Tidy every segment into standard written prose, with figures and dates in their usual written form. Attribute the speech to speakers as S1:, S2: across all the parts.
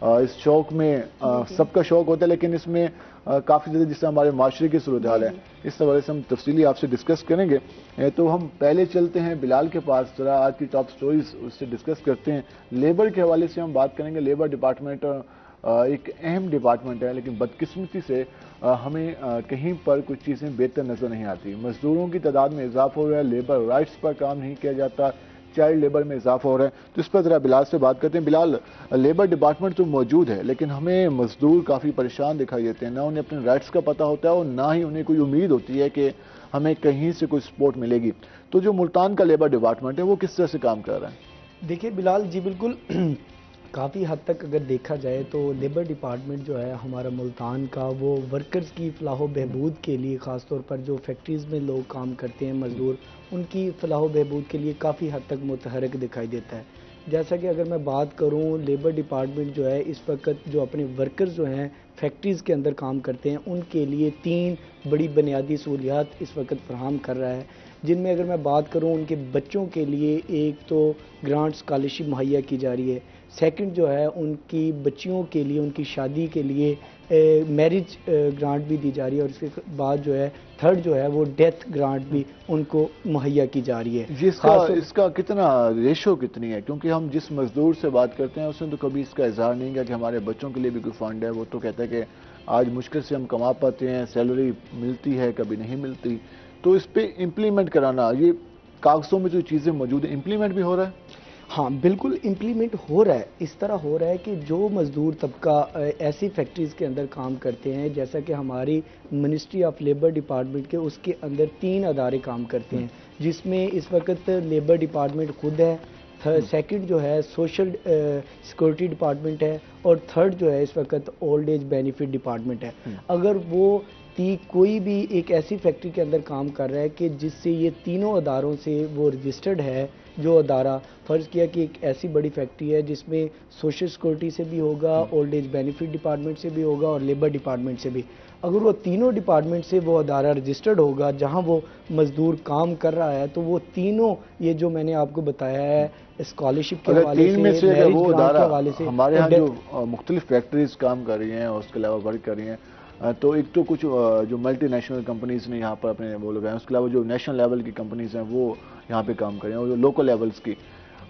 S1: اس شوق میں سب کا شوق ہوتا ہے، لیکن اس میں کافی زیادہ جس طرح ہمارے معاشرے کی صورتحال ہے اس حوالے سے ہم تفصیلی آپ سے ڈسکس کریں گے. تو ہم پہلے چلتے ہیں بلال کے پاس، ذرا آج کی ٹاپ سٹوریز اس سے ڈسکس کرتے ہیں. لیبر کے حوالے سے ہم بات کریں گے. لیبر ڈپارٹمنٹ ایک اہم ڈپارٹمنٹ ہے، لیکن بدقسمتی سے ہمیں کہیں پر کچھ چیزیں بہتر نظر نہیں آتی. مزدوروں کی تعداد میں اضافہ ہو رہا ہے، لیبر رائٹس پر کام نہیں کیا جاتا، چائلڈ لیبر میں اضافہ ہو رہا ہے. تو اس پر ذرا بلال سے بات کرتے ہیں. بلال، لیبر ڈپارٹمنٹ تو موجود ہے، لیکن ہمیں مزدور کافی پریشان دکھائی دیتے ہیں. نہ انہیں اپنے رائٹس کا پتہ ہوتا ہے اور نہ ہی انہیں کوئی امید ہوتی ہے کہ ہمیں کہیں سے کوئی سپورٹ ملے گی. تو جو ملتان کا لیبر ڈپارٹمنٹ ہے وہ کس طرح سے کام کر رہا ہے؟
S2: دیکھیے بلال جی، بالکل کافی حد تک اگر دیکھا جائے تو لیبر ڈپارٹمنٹ جو ہے ہمارا ملتان کا، وہ ورکرز کی فلاح و بہبود کے لیے، خاص طور پر جو فیکٹریز میں لوگ کام کرتے ہیں مزدور، ان کی فلاح و بہبود کے لیے کافی حد تک متحرک دکھائی دیتا ہے. جیسا کہ اگر میں بات کروں، لیبر ڈپارٹمنٹ جو ہے اس وقت جو اپنے ورکرز جو ہیں فیکٹریز کے اندر کام کرتے ہیں، ان کے لیے 3 بڑی بنیادی سہولیات اس وقت فراہم کر رہا ہے، جن میں اگر میں بات کروں ان کے بچوں کے لیے ایک تو گرانٹ اسکالرشپ مہیا کی جا رہی ہے. سیکنڈ جو ہے ان کی بچیوں کے لیے، ان کی شادی کے لیے میرج گرانٹ بھی دی جا رہی ہے، اور اس کے بعد جو ہے تھرڈ جو ہے وہ ڈیتھ گرانٹ بھی ان کو مہیا کی جا رہی ہے.
S1: اس کا کتنا ریشو کتنی ہے؟ کیونکہ ہم جس مزدور سے بات کرتے ہیں اس نے تو کبھی اس کا اظہار نہیں کیا کہ ہمارے بچوں کے لیے بھی کوئی فنڈ ہے. وہ تو کہتا ہے کہ آج مشکل سے ہم کما پاتے ہیں، سیلری ملتی ہے، کبھی نہیں ملتی. تو اس پہ امپلیمنٹ کرانا، یہ کاغذوں میں جو چیزیں موجود ہیں امپلیمنٹ بھی ہو رہا ہے؟
S2: ہاں بالکل امپلیمنٹ ہو رہا ہے. اس طرح ہو رہا ہے کہ جو مزدور طبقہ ایسی فیکٹریز کے اندر کام کرتے ہیں، جیسا کہ ہماری منسٹری آف لیبر ڈپارٹمنٹ کے اس کے اندر 3 ادارے کام کرتے ہیں، جس میں اس وقت لیبر ڈپارٹمنٹ خود ہے، سیکنڈ جو ہے سوشل سیکورٹی ڈپارٹمنٹ ہے، اور تھرڈ جو ہے اس وقت اولڈ ایج بینیفٹ ڈپارٹمنٹ ہے. اگر وہ کوئی بھی ایک ایسی فیکٹری کے اندر کام کر رہا ہے کہ جس سے یہ تینوں اداروں سے وہ رجسٹرڈ ہے، جو ادارہ فرض کیا کہ ایک ایسی بڑی فیکٹری ہے جس میں سوشل سیکورٹی سے بھی ہوگا، اولڈ ایج بینیفٹ ڈپارٹمنٹ سے بھی ہوگا اور لیبر ڈپارٹمنٹ سے بھی، اگر وہ تینوں ڈپارٹمنٹ سے وہ ادارہ رجسٹرڈ ہوگا جہاں وہ مزدور کام کر رہا ہے، تو وہ تینوں یہ جو میں نے آپ کو بتایا ہے اسکالرشپ کے حوالے سے، میرج گرانٹ کے حوالے سے،
S1: ہمارے ہاں جو مختلف فیکٹریز کام کر رہی ہیں اور اس کے علاوہ ورک کر رہی ہیں، تو ایک تو کچھ جو ملٹی نیشنل کمپنیز نے یہاں پر اپنے وہ لگائے ہیں، اس کے علاوہ جو نیشنل لیول کی کمپنیز ہیں وہ یہاں پہ کام کر رہے ہیں، اور جو لوکل لیولز کی،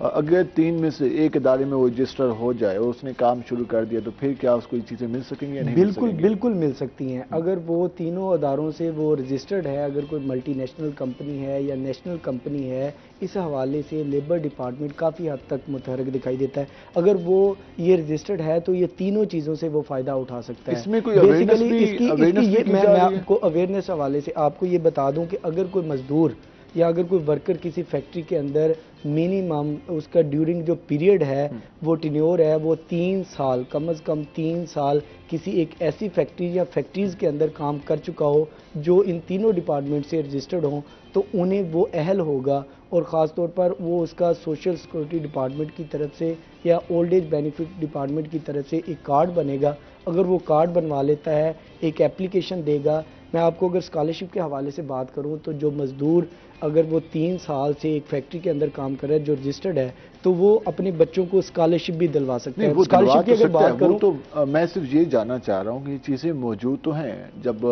S1: اگر 3 میں سے ایک ادارے میں وہ رجسٹر ہو جائے اور اس نے کام شروع کر دیا تو پھر کیا اس کو یہ چیزیں مل سکیں گی یا نہیں مل سکیں گی؟
S2: بالکل مل سکتی ہیں. اگر وہ تینوں اداروں سے وہ رجسٹرڈ ہے، اگر کوئی ملٹی نیشنل کمپنی ہے یا نیشنل کمپنی ہے، اس حوالے سے لیبر ڈپارٹمنٹ کافی حد تک متحرک دکھائی دیتا ہے. اگر وہ یہ رجسٹرڈ ہے تو یہ تینوں چیزوں سے وہ فائدہ اٹھا سکتا ہے.
S1: اس میں کوئی اویئرنیس
S2: میں آپ کو اویئرنیس حوالے سے آپ کو یہ بتا دوں کہ اگر کوئی مزدور یا اگر کوئی ورکر کسی فیکٹری کے اندر منیمم اس کا ڈیورنگ جو پیریڈ ہے، وہ ٹینیور ہے، وہ 3 سال، کم از کم 3 سال کسی ایک ایسی فیکٹری یا فیکٹریز کے اندر کام کر چکا ہو جو ان تینوں ڈپارٹمنٹ سے رجسٹرڈ ہوں، تو انہیں وہ اہل ہوگا، اور خاص طور پر وہ اس کا سوشل سیکورٹی ڈپارٹمنٹ کی طرف سے یا اولڈ ایج بینیفٹ ڈپارٹمنٹ کی طرف سے ایک کارڈ بنے گا. اگر وہ کارڈ بنوا لیتا ہے، ایک اپلیکیشن دے گا. میں آپ کو اگر اسکالرشپ کے حوالے سے بات کروں تو جو مزدور اگر وہ 3 سال سے ایک فیکٹری کے اندر کام کر رہا ہے جو رجسٹرڈ ہے، تو وہ اپنے بچوں کو اسکالرشپ بھی دلوا سکتا ہے. اسکالرشپ کی اگر بات کروں
S1: تو میں صرف یہ جاننا چاہ رہا ہوں کہ یہ چیزیں موجود تو ہیں. جب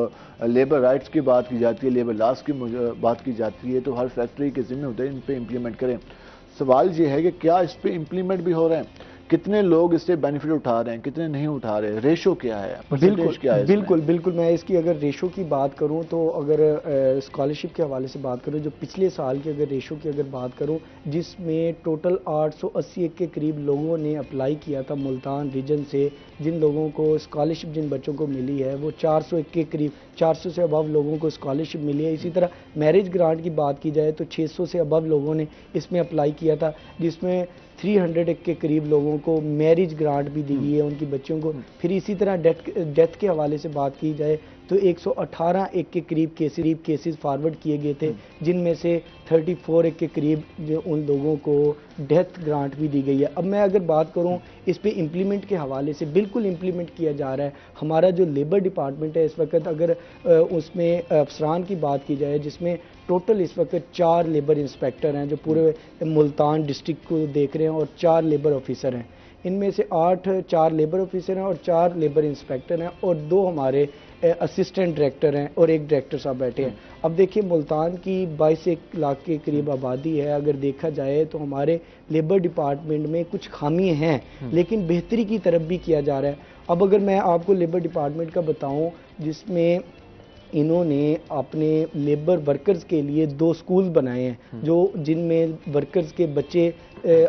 S1: لیبر رائٹس کی بات کی جاتی ہے، لیبر لاس کی بات کی جاتی ہے، تو ہر فیکٹری کے ذمہ ہوتا ہے ان پہ امپلیمنٹ کریں. سوال یہ ہے کہ کیا اس پہ امپلیمنٹ بھی ہو رہے ہیں؟ کتنے لوگ اس سے بینیفٹ اٹھا رہے ہیں، کتنے نہیں اٹھا رہے؟ ریشو کیا ہے، پرسنٹیج کیا ہے؟
S2: بالکل میں اس کی اگر ریشو کی بات کروں تو اگر اسکالرشپ کے حوالے سے بات کروں، جو پچھلے سال کی اگر ریشو کی اگر بات کروں، جس میں ٹوٹل 880 کے قریب لوگوں نے اپلائی کیا تھا ملتان ریجن سے، جن لوگوں کو اسکالرشپ جن بچوں کو ملی ہے وہ 401 کے قریب، 400 سے ابو لوگوں کو اسکالرشپ ملی ہے. اسی طرح میرج گرانٹ کی بات کی جائے تو 600 سے ابو لوگوں نے اس میں اپلائی کیا تھا، جس میں 300 کے قریب لوگوں کو میرج گرانٹ بھی دی گئی ہے ان کی بچوں کو. پھر اسی طرح ڈیتھ کے حوالے سے بات کی جائے تو 118 کے قریب کیسز فارورڈ کیے گئے تھے، جن میں سے 34 کے قریب جو ان لوگوں کو ڈیتھ گرانٹ بھی دی گئی ہے. اب میں اگر بات کروں اس پہ امپلیمنٹ کے حوالے سے، بالکل امپلیمنٹ کیا جا رہا ہے. ہمارا جو لیبر ڈپارٹمنٹ ہے اس وقت، اگر اس میں افسران کی بات کی جائے، جس میں ٹوٹل اس وقت 4 لیبر انسپیکٹر ہیں جو پورے ملتان ڈسٹرکٹ کو دیکھ رہے ہیں، اور 4 لیبر آفیسر ہیں. ان میں سے 4 لیبر آفیسر ہیں اور 4 لیبر انسپیکٹر ہیں اور 2 ہمارے اسسٹنٹ ڈائریکٹر ہیں اور 1 ڈائریکٹر صاحب بیٹھے ہیں. اب دیکھیں ملتان کی 22 لاکھ کے قریب آبادی ہے. اگر دیکھا جائے تو ہمارے لیبر ڈپارٹمنٹ میں کچھ خامیاں ہیں لیکن بہتری کی طرف بھی کیا جا رہا ہے. اب اگر میں آپ کو لیبر ڈپارٹمنٹ کا بتاؤں جس میں انہوں نے اپنے لیبر ورکرز کے لیے 2 سکول بنائے ہیں جن میں ورکرز کے بچے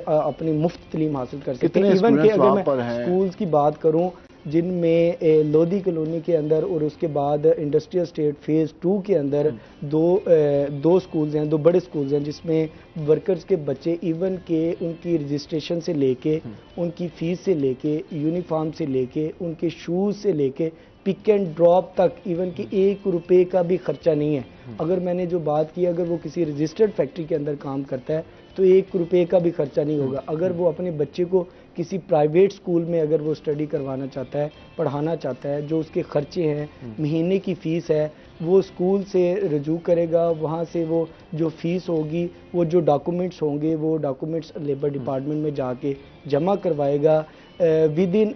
S2: اپنی مفت تعلیم حاصل کر سکتے ہیں. ایون کہ اگر میں سکولز کی بات کروں جن میں لودھی کالونی کے اندر اور اس کے بعد انڈسٹریل اسٹیٹ فیز 2 کے اندر 2 سکولز ہیں, 2 بڑے سکولز ہیں جس میں ورکرز کے بچے ایون کہ ان کی رجسٹریشن سے لے کے ان کی فیس سے لے کے یونیفارم سے لے کے ان کے شوز سے لے کے پک اینڈ ڈراپ تک ایون کہ 1 روپے کا بھی خرچہ نہیں ہے. اگر میں نے جو بات کی اگر وہ کسی رجسٹرڈ فیکٹری کے اندر کام کرتا ہے تو 1 روپے کا بھی خرچہ نہیں ہوگا. اگر وہ اپنے بچے کو کسی پرائیویٹ سکول میں اگر وہ اسٹڈی کروانا چاہتا ہے, پڑھانا چاہتا ہے, جو اس کے خرچے ہیں, مہینے کی فیس ہے, وہ سکول سے رجوع کرے گا. وہاں سے وہ جو فیس ہوگی وہ جو ڈاکومنٹس ہوں گے وہ ڈاکومنٹس لیبر ڈپارٹمنٹ میں جا کے جمع کروائے گا. ود ان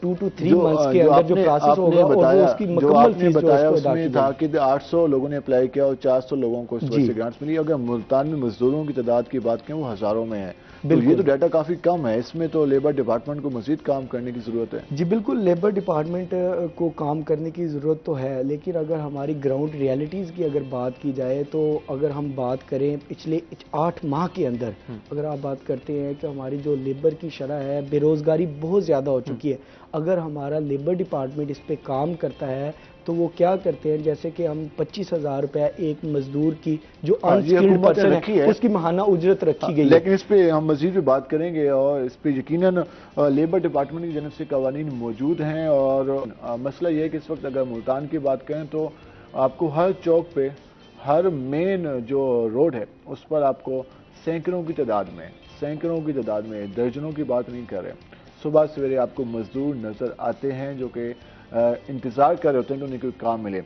S2: 2 to 3 months کے اندر جو پروسیس ہوگا اور وہ اس کی مکمل فیس جو ہے
S1: اس میں تھا کہ 800 لوگوں نے اپلائی کیا اور 400 لوگوں کو اس وجہ سے گرانٹس ملی. اگر ملتان میں مزدوروں کی تعداد کی بات کریں وہ ہزاروں میں ہے. یہ تو ڈیٹا کافی کم ہے. اس میں تو لیبر ڈپارٹمنٹ کو مزید کام کرنے کی ضرورت ہے.
S2: جی بالکل, لیبر ڈپارٹمنٹ کو کام کرنے کی ضرورت تو ہے لیکن اگر ہماری گراؤنڈ ریالٹیز کی اگر بات کی جائے تو اگر ہم بات کریں پچھلے 8 ماہ کے اندر اگر آپ بات کرتے ہیں کہ ہماری جو لیبر کی شرح ہے بے روزگاری بہت زیادہ ہو چکی ہے. اگر ہمارا لیبر ڈپارٹمنٹ اس پہ کام کرتا ہے تو وہ کیا کرتے ہیں جیسے کہ ہم 25,000 روپے ایک مزدور کی جو انسکلڈ پرسن ہے اس کی ماہانہ اجرت رکھی گئی ہے.
S1: لیکن اس پہ ہم مزید بھی بات کریں گے اور اس پہ یقیناً لیبر ڈپارٹمنٹ کی جانب سے قوانین موجود ہیں. اور مسئلہ یہ ہے کہ اس وقت اگر ملتان کی بات کریں تو آپ کو ہر چوک پہ ہر مین جو روڈ ہے اس پر آپ کو سینکڑوں کی تعداد میں درجنوں کی بات نہیں کر رہے, صبح سویرے آپ کو مزدور نظر آتے ہیں جو کہ انتظار کر رہے ہوتے ہیں کہ انہیں کوئی کام ملے.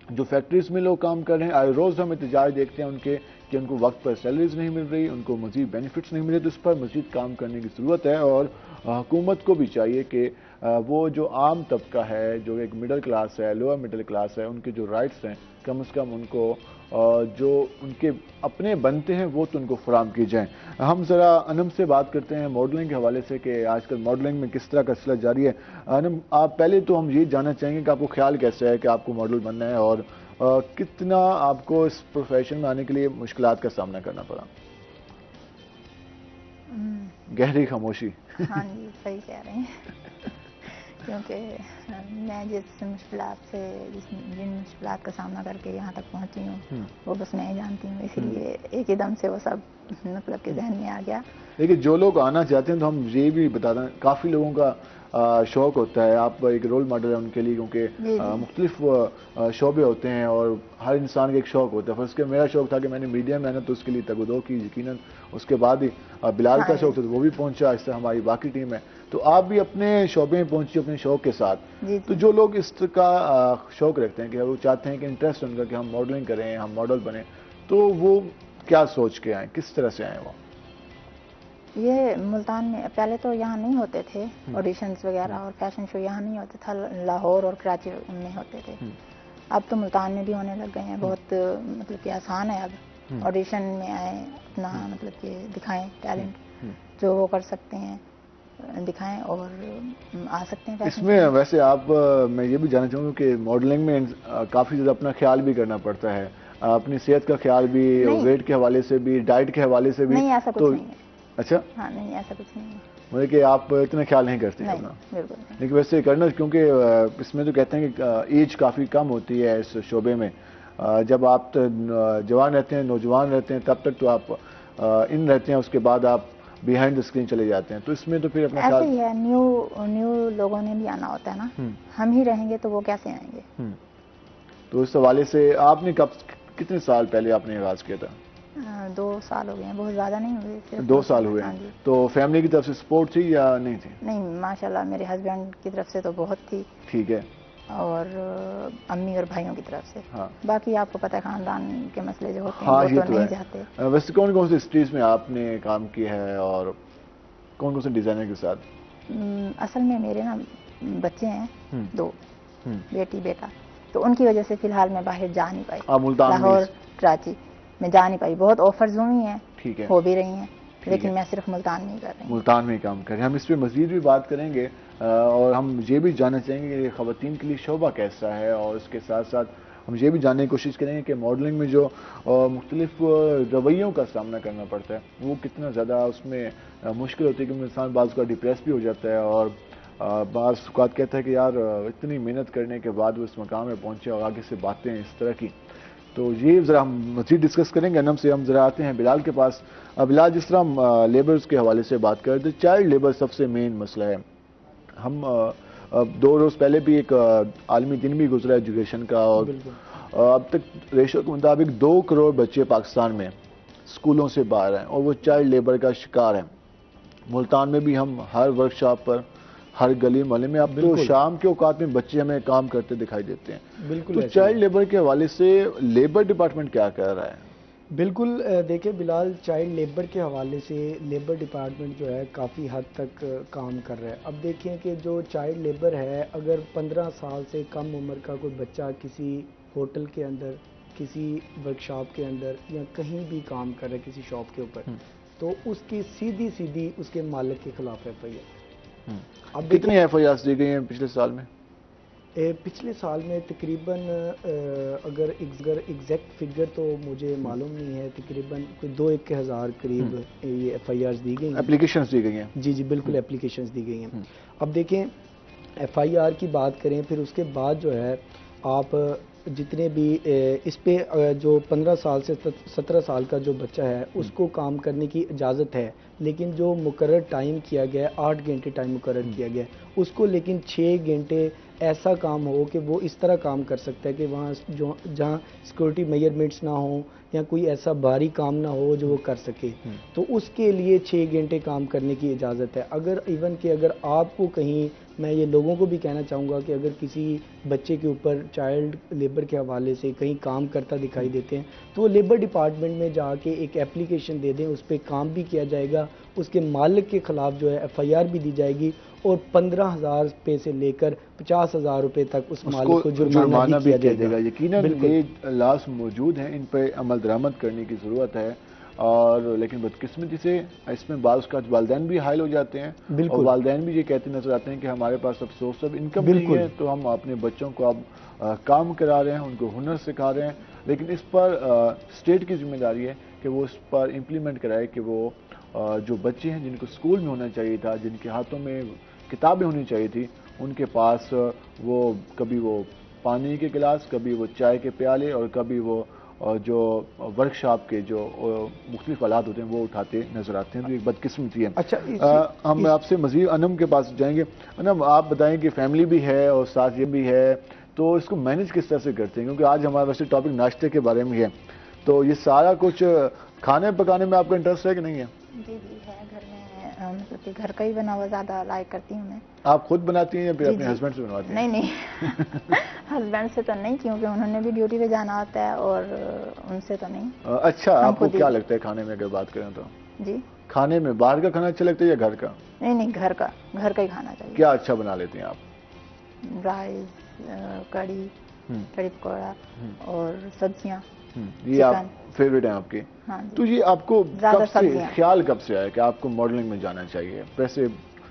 S1: جو فیکٹریز میں لوگ کام کر رہے ہیں آئے روز ہم احتجاج دیکھتے ہیں ان کے کہ ان کو وقت پر سیلریز نہیں مل رہی, ان کو مزید بینیفٹس نہیں ملے. تو اس پر مزید کام کرنے کی ضرورت ہے اور حکومت کو بھی چاہیے کہ وہ جو عام طبقہ ہے جو ایک مڈل کلاس ہے, لوور مڈل کلاس ہے, ان کے جو رائٹس ہیں کم از کم ان کو جو ان کے اپنے بنتے ہیں وہ تو ان کو فراہم کی جائیں. ہم ذرا انم سے بات کرتے ہیں ماڈلنگ کے حوالے سے کہ آج کل ماڈلنگ میں کس طرح کا سلسلہ جاری ہے. انم, آپ پہلے تو ہم یہ جاننا چاہیں گے کہ آپ کو خیال کیسا ہے کہ آپ کو ماڈل بننا ہے اور کتنا آپ کو اس پروفیشن میں آنے کے لیے مشکلات کا سامنا کرنا پڑا. گہری خاموشی.
S3: ہاں جی صحیح کہہ رہے ہیں کیونکہ میں جن مشکلات کا سامنا کر کے یہاں تک پہنچی ہوں وہ بس میں ہی جانتی ہوں, اسی لیے ایک ہی دم سے وہ سب مطلب کہ ذہن میں آ گیا.
S1: لیکن جو لوگ آنا چاہتے ہیں تو ہم یہ بھی بتا دیں کافی لوگوں کا شوق ہوتا ہے, آپ ایک رول ماڈل ہے ان کے لیے کیونکہ مختلف شعبے ہوتے ہیں اور ہر انسان کا ایک شوق ہوتا ہے. فرض کہ میرا شوق تھا کہ میں نے میڈیا میں آنا تو اس کے لیے تگودو کی, یقیناً اس کے بعد ہی بلال کا شوق تھا تو وہ بھی پہنچا, اس طرح ہماری باقی ٹیم ہے. تو آپ بھی اپنے شعبے میں پہنچی اپنے شوق کے ساتھ. تو جو لوگ اس کا شوق رکھتے ہیں کہ وہ چاہتے ہیں کہ انٹرسٹ ان کا کہ ہم ماڈلنگ کریں, ہم ماڈل بنیں, تو وہ کیا سوچ کے آئیں, کس طرح سے آئیں؟ وہ
S3: یہ ملتان میں پہلے تو یہاں نہیں ہوتے تھے آڈیشنز وغیرہ اور فیشن شو یہاں نہیں ہوتے تھا, لاہور اور کراچی میں ہوتے تھے. اب تو ملتان میں بھی ہونے لگ گئے ہیں. بہت مطلب کہ آسان ہے اب آڈیشن میں آئیں اپنا مطلب کہ دکھائیں ٹیلنٹ جو وہ کر سکتے ہیں دکھائیں اور آ سکتے ہیں.
S1: اس میں ویسے آپ میں یہ بھی جاننا چاہوں گا کہ ماڈلنگ میں کافی زیادہ اپنا خیال بھی کرنا پڑتا ہے, اپنی صحت کا خیال بھی, ویٹ کے حوالے سے بھی, ڈائٹ کے حوالے سے بھی.
S3: نہیں ایسا کچھ نہیں ہے.
S1: اچھا
S3: ہاں نہیں ایسا کچھ نہیں ہے.
S1: مجھے کہ آپ اتنا خیال نہیں کرتے اپنا. لیکن ویسے کرنا کیونکہ اس میں تو کہتے ہیں کہ ایج کافی کم ہوتی ہے اس شعبے میں. جب آپ جوان رہتے ہیں, نوجوان رہتے ہیں, تب تک تو آپ ان رہتے ہیں, اس کے بعد آپ بیہائنڈ دا اسکرین چلے جاتے ہیں. تو اس میں تو پھر اپنا خیال
S3: ایسے ہی ہے. نیو لوگوں نے بھی آنا ہوتا ہے نا, ہم ہی رہیں گے تو وہ کیسے آئیں گے.
S1: تو اس حوالے سے آپ نے کتنے سال پہلے آپ نے آغاز کیا تھا؟
S3: 2 سال ہو گئے ہیں, بہت زیادہ نہیں ہوئے.
S1: 2 سال ہوئے ہیں. تو فیملی کی طرف سے سپورٹ تھی یا نہیں تھی؟
S3: نہیں ماشاءاللہ میرے ہسبینڈ کی طرف سے تو بہت تھی.
S1: ٹھیک ہے.
S3: اور امی اور بھائیوں کی طرف سے. باقی آپ کو پتہ ہے خاندان کے مسئلے جو ہوتے ہیں
S1: وہ
S3: تو نہیں جاتے.
S1: ویسے کون کون سی اسٹریز میں آپ نے کام کیا ہے اور کون کون سے ڈیزائنر کے ساتھ؟
S3: اصل میں میرے نا بچے ہیں 2 بیٹی بیٹا, تو ان کی وجہ سے فی الحال میں باہر جا نہیں پائی. لاہور کراچی میں جا نہیں پائی. بہت آفرز ہوئی ہیں,
S1: ٹھیک ہے,
S3: ہو بھی رہی ہیں, لیکن میں صرف ملتان میں ہی کر رہی ہوں.
S1: ملتان میں کام کر رہے ہیں. ہم اس پہ مزید بھی بات کریں گے, اور ہم یہ بھی جاننا چاہیں گے کہ خواتین کے لیے شعبہ کیسا ہے, اور اس کے ساتھ ساتھ ہم یہ بھی جاننے کی کوشش کریں گے کہ ماڈلنگ میں جو مختلف رویوں کا سامنا کرنا پڑتا ہے وہ کتنا زیادہ اس میں مشکل ہوتی ہے, کہ انسان بعض کا ڈپریس بھی ہو جاتا ہے, اور بعض اوقات کہتا ہے کہ یار اتنی محنت کرنے کے بعد وہ اس مقام میں پہنچے اور آگے سے باتیں اس طرح کی. تو یہ ذرا ہم مزید ڈسکس کریں گے. انم سے ہم ذرا آتے ہیں بلال کے پاس. بلال, جس طرح ہم لیبرز کے حوالے سے بات کرتے ہیں, چائلڈ لیبر سب سے مین مسئلہ ہے. ہم 2 روز پہلے بھی ایک عالمی دن بھی گزرا ایجوکیشن کا, اور اب تک ریشو کے مطابق 2 کروڑ بچے پاکستان میں اسکولوں سے باہر ہیں, اور وہ چائلڈ لیبر کا شکار ہیں. ملتان میں بھی ہم ہر ورک شاپ پر, ہر گلی محلے میں, اب تو شام کے اوقات میں بچے ہمیں کام کرتے دکھائی دیتے ہیں.
S2: بالکل.
S1: تو چائلڈ لیبر کے حوالے سے لیبر ڈپارٹمنٹ کیا کہہ رہا ہے؟
S2: بالکل, دیکھیں بلال, چائلڈ لیبر کے حوالے سے لیبر ڈپارٹمنٹ جو ہے کافی حد تک کام کر رہا ہے. اب دیکھیں کہ جو چائلڈ لیبر ہے, اگر 15 سال سے کم عمر کا کوئی بچہ کسی ہوٹل کے اندر, کسی ورک شاپ کے اندر, یا کہیں بھی کام کر رہا ہے کسی شاپ کے اوپر, تو اس کی سیدھی اس کے مالک کے خلاف FIR.
S1: اب کتنی FIRs دی گئی ہیں پچھلے سال میں؟
S2: پچھلے سال میں تقریباً, اگر ایگزیکٹ فگر تو مجھے معلوم نہیں ہے, تقریباً کوئی 2-1 ہزار قریب یہ FIRs دی گئی ہیں,
S1: اپلیکیشنز دی گئی ہیں.
S2: جی بالکل, اپلیکیشنز دی گئی ہیں. اب دیکھیں FIR کی بات کریں, پھر اس کے بعد جو ہے آپ جتنے بھی اس پہ جو 15 سال سے 17 سال کا جو بچہ ہے اس کو کام کرنے کی اجازت ہے, لیکن جو مقرر ٹائم کیا گیا ہے 8 گھنٹے ٹائم مقرر کیا گیا ہے اس کو, لیکن 6 گھنٹے ایسا کام ہو کہ وہ اس طرح کام کر سکتا ہے کہ وہاں جہاں سیکورٹی میجرمنٹس نہ ہوں یا کوئی ایسا بھاری کام نہ ہو جو وہ کر سکے, تو اس کے لیے 6 گھنٹے کام کرنے کی اجازت ہے. اگر ایون کہ اگر آپ کو کہیں, میں یہ لوگوں کو بھی کہنا چاہوں گا کہ اگر کسی بچے کے اوپر چائلڈ لیبر کے حوالے سے کہیں کام کرتا دکھائی دیتے ہیں تو وہ لیبر ڈپارٹمنٹ میں جا کے ایک اپلیکیشن دے دیں, اس پہ کام بھی کیا جائے گا, اس کے مالک کے خلاف جو ہے FIR بھی دی جائے گی, اور 15,000 روپے سے لے کر 50,000 روپے تک اس مالک کو جرمانہ بھی کیا جائے گا.
S1: یقیناً یہ لاس موجود ہیں, ان پہ عمل درآمد کرنے کی ضرورت ہے, اور لیکن بدقسمتی سے اس میں بعض کا والدین بھی حائل ہو جاتے ہیں, اور والدین بھی یہ کہتے نظر آتے ہیں کہ ہمارے پاس اب سورس آف انکم نہیں ہے, تو ہم اپنے بچوں کو اب کام کرا رہے ہیں, ان کو ہنر سکھا رہے ہیں, لیکن اس پر اسٹیٹ کی ذمہ داری ہے کہ وہ اس پر امپلیمنٹ کرائے کہ وہ جو بچے ہیں جن کو اسکول میں ہونا چاہیے تھا, جن کے ہاتھوں میں کتابیں ہونی چاہیے تھی, ان کے پاس وہ کبھی وہ پانی کے گلاس, کبھی وہ چائے کے پیالے, اور کبھی وہ جو ورک شاپ کے جو مختلف آلات ہوتے ہیں وہ اٹھاتے نظر آتے ہیں. تو ایک بدقسمتی ہے.
S2: اچھا,
S1: ہم آپ سے مزید انم کے پاس جائیں گے. انم, آپ بتائیں کہ فیملی بھی ہے اور ساتھ یہ بھی ہے, تو اس کو مینج کس طرح سے کرتے ہیں, کیونکہ آج ہمارا ویسے ٹاپک ناشتے کے بارے میں ہے, تو یہ سارا کچھ کھانے پکانے میں آپ کا انٹرسٹ ہے کہ نہیں ہے؟
S3: جی ہے, گھر میں مطلب کہ گھر کا ہی بنا ہوا زیادہ لائک کرتی ہوں میں.
S1: آپ خود بناتی ہیں یا پھر اپنے ہسبینڈ سے بنواتی ہیں؟
S3: نہیں ہسبینڈ سے تو نہیں, کیونکہ انہوں نے بھی ڈیوٹی پہ جانا ہوتا ہے, اور ان سے تو نہیں.
S1: اچھا, آپ کو کیا لگتا ہے کھانے میں اگر بات کریں تو؟
S3: جی,
S1: کھانے میں باہر کا کھانا اچھا لگتا ہے یا گھر کا؟
S3: نہیں, گھر کا ہی کھانا چاہیے.
S1: کیا اچھا بنا لیتے ہیں آپ؟
S3: رائس, کڑی پکوڑا اور سبزیاں.
S1: یہ آپ فیوریٹ ہیں آپ کی؟
S3: ہاں.
S1: تو یہ آپ کو خیال کب سے آیا کہ آپ کو ماڈلنگ میں جانا چاہیے؟ ویسے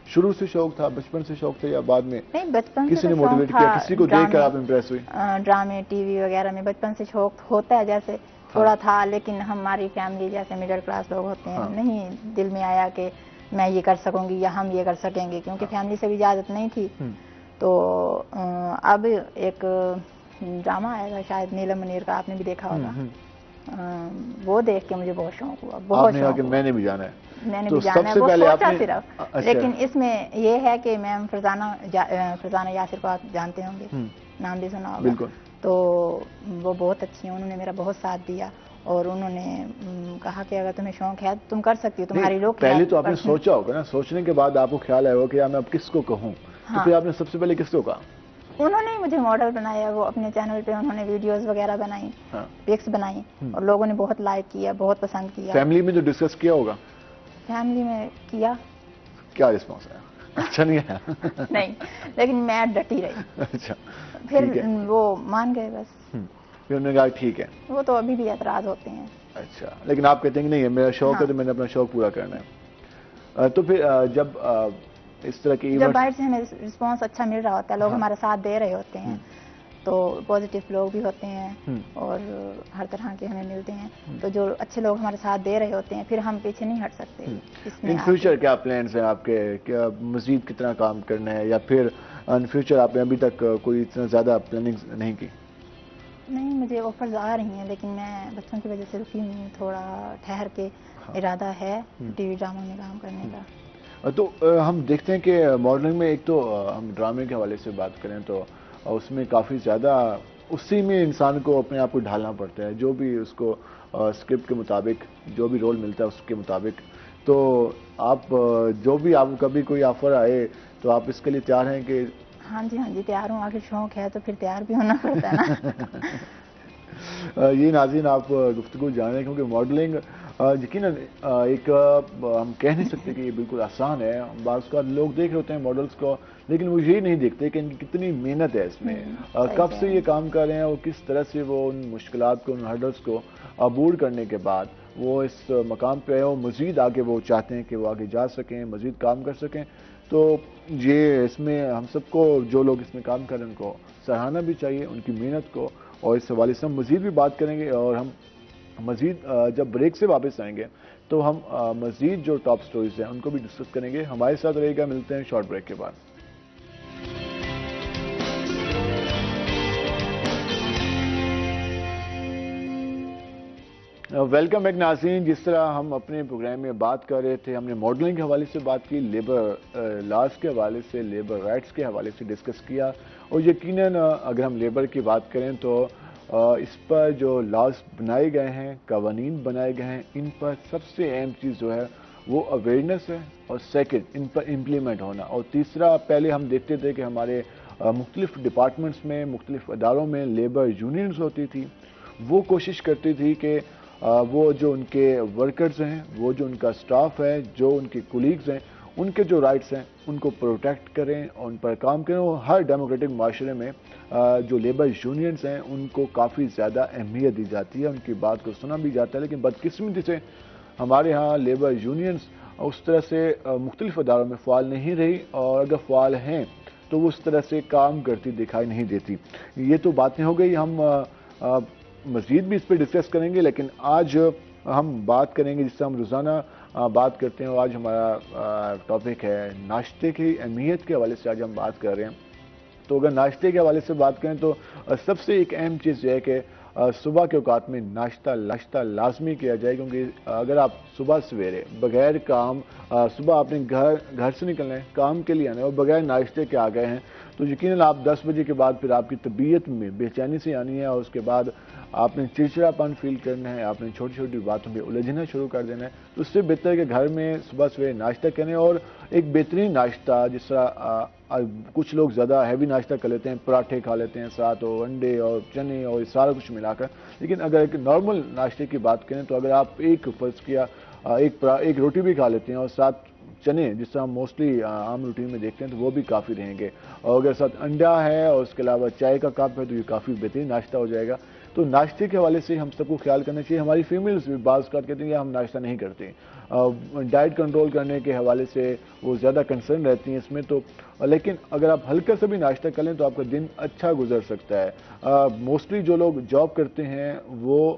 S1: شروع سے شوق تھا, بچپن سے شوق تھا, یا بعد میں
S3: نہیں, بچپن
S1: کسی نے موٹیویٹ کیا, کسی کو دیکھ کر آپ امپریس ہوئی؟
S3: ڈرامے ٹی وی وغیرہ میں بچپن سے شوق ہوتا ہے, جیسے تھوڑا تھا, لیکن ہماری فیملی جیسے مڈل کلاس لوگ ہوتے ہیں, نہیں دل میں آیا کہ میں یہ کر سکوں گی یا ہم یہ کر سکیں گے, کیونکہ فیملی سے بھی اجازت نہیں تھی. تو اب ایک ڈرامہ آیا تھا شاید نیلم منیر کا, آپ نے بھی دیکھا ہوگا, وہ دیکھ کے مجھے بہت شوق ہوا, بہت شوق.
S1: میں نے بھی جانا ہے,
S3: میں نے بھی جانا ہے, وہ سوچا صرف. لیکن اس میں یہ ہے کہ میم فرزانہ یاسر کو آپ جانتے ہوں گے, نام بھی سنا ہوگا, تو وہ بہت اچھی ہیں, انہوں نے میرا بہت ساتھ دیا, اور انہوں نے کہا کہ اگر تمہیں شوق ہے تم کر سکتی ہو, تمہاری لوگ.
S1: پہلے تو آپ نے سوچا ہوگا نا, سوچنے کے بعد آپ کو خیال آیا ہوگا کہ میں اب کس کو کہوں, تو پھر آپ نے سب سے پہلے کس کو کہا؟
S3: انہوں نے مجھے ماڈل بنایا, وہ اپنے چینل پہ انہوں نے ویڈیوز وغیرہ بنائی, پکس بنائی, اور لوگوں نے بہت لائک کیا, بہت پسند کیا.
S1: فیملی میں جو ڈسکس کیا ہوگا؟
S3: فیملی میں کیا.
S1: کیا رسپانس آیا؟ اچھا نہیں آیا؟
S3: نہیں، لیکن میں ڈٹی رہی.
S1: اچھا
S3: پھر وہ مان گئے بس.
S1: پھر انہوں نے کہا ٹھیک ہے.
S3: وہ تو ابھی بھی اعتراض ہوتے ہیں.
S1: اچھا، لیکن آپ کہتے ہیں کہ نہیں ہے میرا شوق ہے تو میں نے اپنا شوق پورا کرنا ہے. تو پھر جب اس طرح کی
S3: جب باہر سے ہمیں رسپانس اچھا مل رہا ہوتا ہے، لوگ ہمارا ساتھ دے رہے ہوتے ہیں، تو پازیٹیو لوگ بھی ہوتے ہیں اور ہر طرح کے ہمیں ملتے ہیں، تو جو اچھے لوگ ہمارے ساتھ دے رہے ہوتے ہیں پھر ہم پیچھے نہیں ہٹ سکتے.
S1: ان فیوچر کیا پلانس ہیں آپ کے؟ کیا مزید کتنا کام کرنا ہے، یا پھر ان فیوچر آپ نے ابھی تک کوئی اتنا زیادہ پلاننگ نہیں کی؟
S3: نہیں، مجھے آفرز آ رہی ہیں لیکن میں بچوں کی وجہ سے رکی ہوئی ہوں. تھوڑا ٹھہر کے ارادہ ہے ٹی وی ڈراموں میں کام کرنے کا.
S1: تو ہم دیکھتے ہیں کہ ماڈلنگ میں ایک تو ہم ڈرامے کے حوالے سے بات کریں تو اس میں کافی زیادہ اسی میں انسان کو اپنے آپ کو ڈھالنا پڑتا ہے، جو بھی اس کو اسکرپٹ کے مطابق جو بھی رول ملتا ہے اس کے مطابق. تو آپ جو بھی آپ کبھی کوئی آفر آئے تو آپ اس کے لیے تیار ہیں کہ؟
S3: ہاں جی تیار ہوں. آخر شوق ہے تو پھر تیار بھی ہونا پڑتا ہے نا.
S1: یہ ناظرین آپ گفتگو جان رہے ہیں کیونکہ ماڈلنگ یقیناً ایک ہم کہہ نہیں سکتے کہ یہ بالکل آسان ہے. بعض کا لوگ دیکھ رہے ہوتے ہیں ماڈلز کو، لیکن وہ یہی نہیں دیکھتے کہ ان کی کتنی محنت ہے اس میں، کب سے یہ کام کر رہے ہیں اور کس طرح سے وہ ان مشکلات کو، ان ہرڈلز کو عبور کرنے کے بعد وہ اس مقام پہ ہیں. مزید آگے وہ چاہتے ہیں کہ وہ آگے جا سکیں، مزید کام کر سکیں. تو یہ اس میں ہم سب کو، جو لوگ اس میں کام کر رہے ہیں ان کو سراہنا بھی چاہیے ان کی محنت کو. اور اس حوالے سے ہم مزید بھی بات کریں گے، اور ہم مزید جب بریک سے واپس آئیں گے تو ہم مزید جو ٹاپ سٹوریز ہیں ان کو بھی ڈسکس کریں گے. ہمارے ساتھ رہے گا. ملتے ہیں شارٹ بریک کے بعد. ویلکم بیک ناظرین. جس طرح ہم اپنے پروگرام میں بات کر رہے تھے، ہم نے ماڈلنگ کے حوالے سے بات کی، لیبر لاز کے حوالے سے، لیبر رائٹس کے حوالے سے ڈسکس کیا. اور یقیناً اگر ہم لیبر کی بات کریں تو اس پر جو لاز بنائے گئے ہیں، قوانین بنائے گئے ہیں، ان پر سب سے اہم چیز جو ہے وہ اویئرنیس ہے، اور سیکنڈ ان پر امپلیمنٹ ہونا. اور تیسرا، پہلے ہم دیکھتے تھے کہ ہمارے مختلف ڈپارٹمنٹس میں، مختلف اداروں میں لیبر یونینز ہوتی تھی. وہ کوشش کرتی تھی کہ وہ جو ان کے ورکرز ہیں، وہ جو ان کا سٹاف ہے، جو ان کے کولیگز ہیں، ان کے جو رائٹس ہیں ان کو پروٹیکٹ کریں اور ان پر کام کریں. اور ہر ڈیموکریٹک معاشرے میں جو لیبر یونینز ہیں ان کو کافی زیادہ اہمیت دی جاتی ہے، ان کی بات کو سنا بھی جاتا ہے. لیکن بدقسمتی سے ہمارے ہاں لیبر یونینز اس طرح سے مختلف اداروں میں فعال نہیں رہی، اور اگر فعال ہیں تو وہ اس طرح سے کام کرتی دکھائی نہیں دیتی. یہ تو باتیں ہو گئی. ہم مزید بھی اس پہ ڈسکس کریں گے، لیکن آج ہم بات کریں گے جس سے ہم روزانہ بات کرتے ہیں. اور آج ہمارا ٹاپک ہے ناشتے کی اہمیت کے حوالے سے آج ہم بات کر رہے ہیں. تو اگر ناشتے کے حوالے سے بات کریں تو سب سے ایک اہم چیز یہ ہے کہ صبح کے اوقات میں ناشتہ لازمی کیا جائے. کیونکہ اگر آپ صبح سویرے بغیر کام، صبح آپ نے گھر سے نکلنا ہے، کام کے لیے آنا ہے، اور بغیر ناشتے کے آ گئے ہیں تو یقیناً آپ 10 بجے کے بعد پھر آپ کی طبیعت میں بے چینی سے آنی ہے، اور اس کے بعد آپ نے چڑچڑاپن فیل کرنا ہے، آپ نے چھوٹی چھوٹی باتوں پہ الجھنا شروع کر دینا ہے. تو اس سے بہتر ہے کہ گھر میں صبح سویرے ناشتہ کریں، اور ایک بہترین ناشتہ جس طرح کچھ لوگ زیادہ ہیوی ناشتہ کر لیتے ہیں، پراٹھے کھا لیتے ہیں ساتھ، اور انڈے اور چنے اور سارا کچھ ملا کر. لیکن اگر ایک نارمل ناشتے کی بات کریں تو اگر آپ ایک فرض کیا ایک روٹی بھی کھا لیتے ہیں اور ساتھ چنے، جس طرح ہم موسٹلی عام روٹین میں دیکھتے ہیں، تو وہ بھی کافی رہیں گے. اور اگر ساتھ انڈا ہے اور اس کے علاوہ چائے کا کپ ہے تو یہ کافی بہترین ناشتہ ہو جائے گا. تو ناشتے کے حوالے سے ہم سب کو خیال کرنا چاہیے. ہماری فیمیلز بھی بعض اوقات کہتے ہیں کہ ہم ناشتہ نہیں کرتے، ڈائٹ کنٹرول کرنے کے حوالے سے وہ زیادہ کنسرن رہتی ہیں اس میں. تو لیکن اگر آپ ہلکا سا بھی ناشتہ کر لیں تو آپ کا دن اچھا گزر سکتا ہے. موسٹلی جو لوگ جاب کرتے ہیں وہ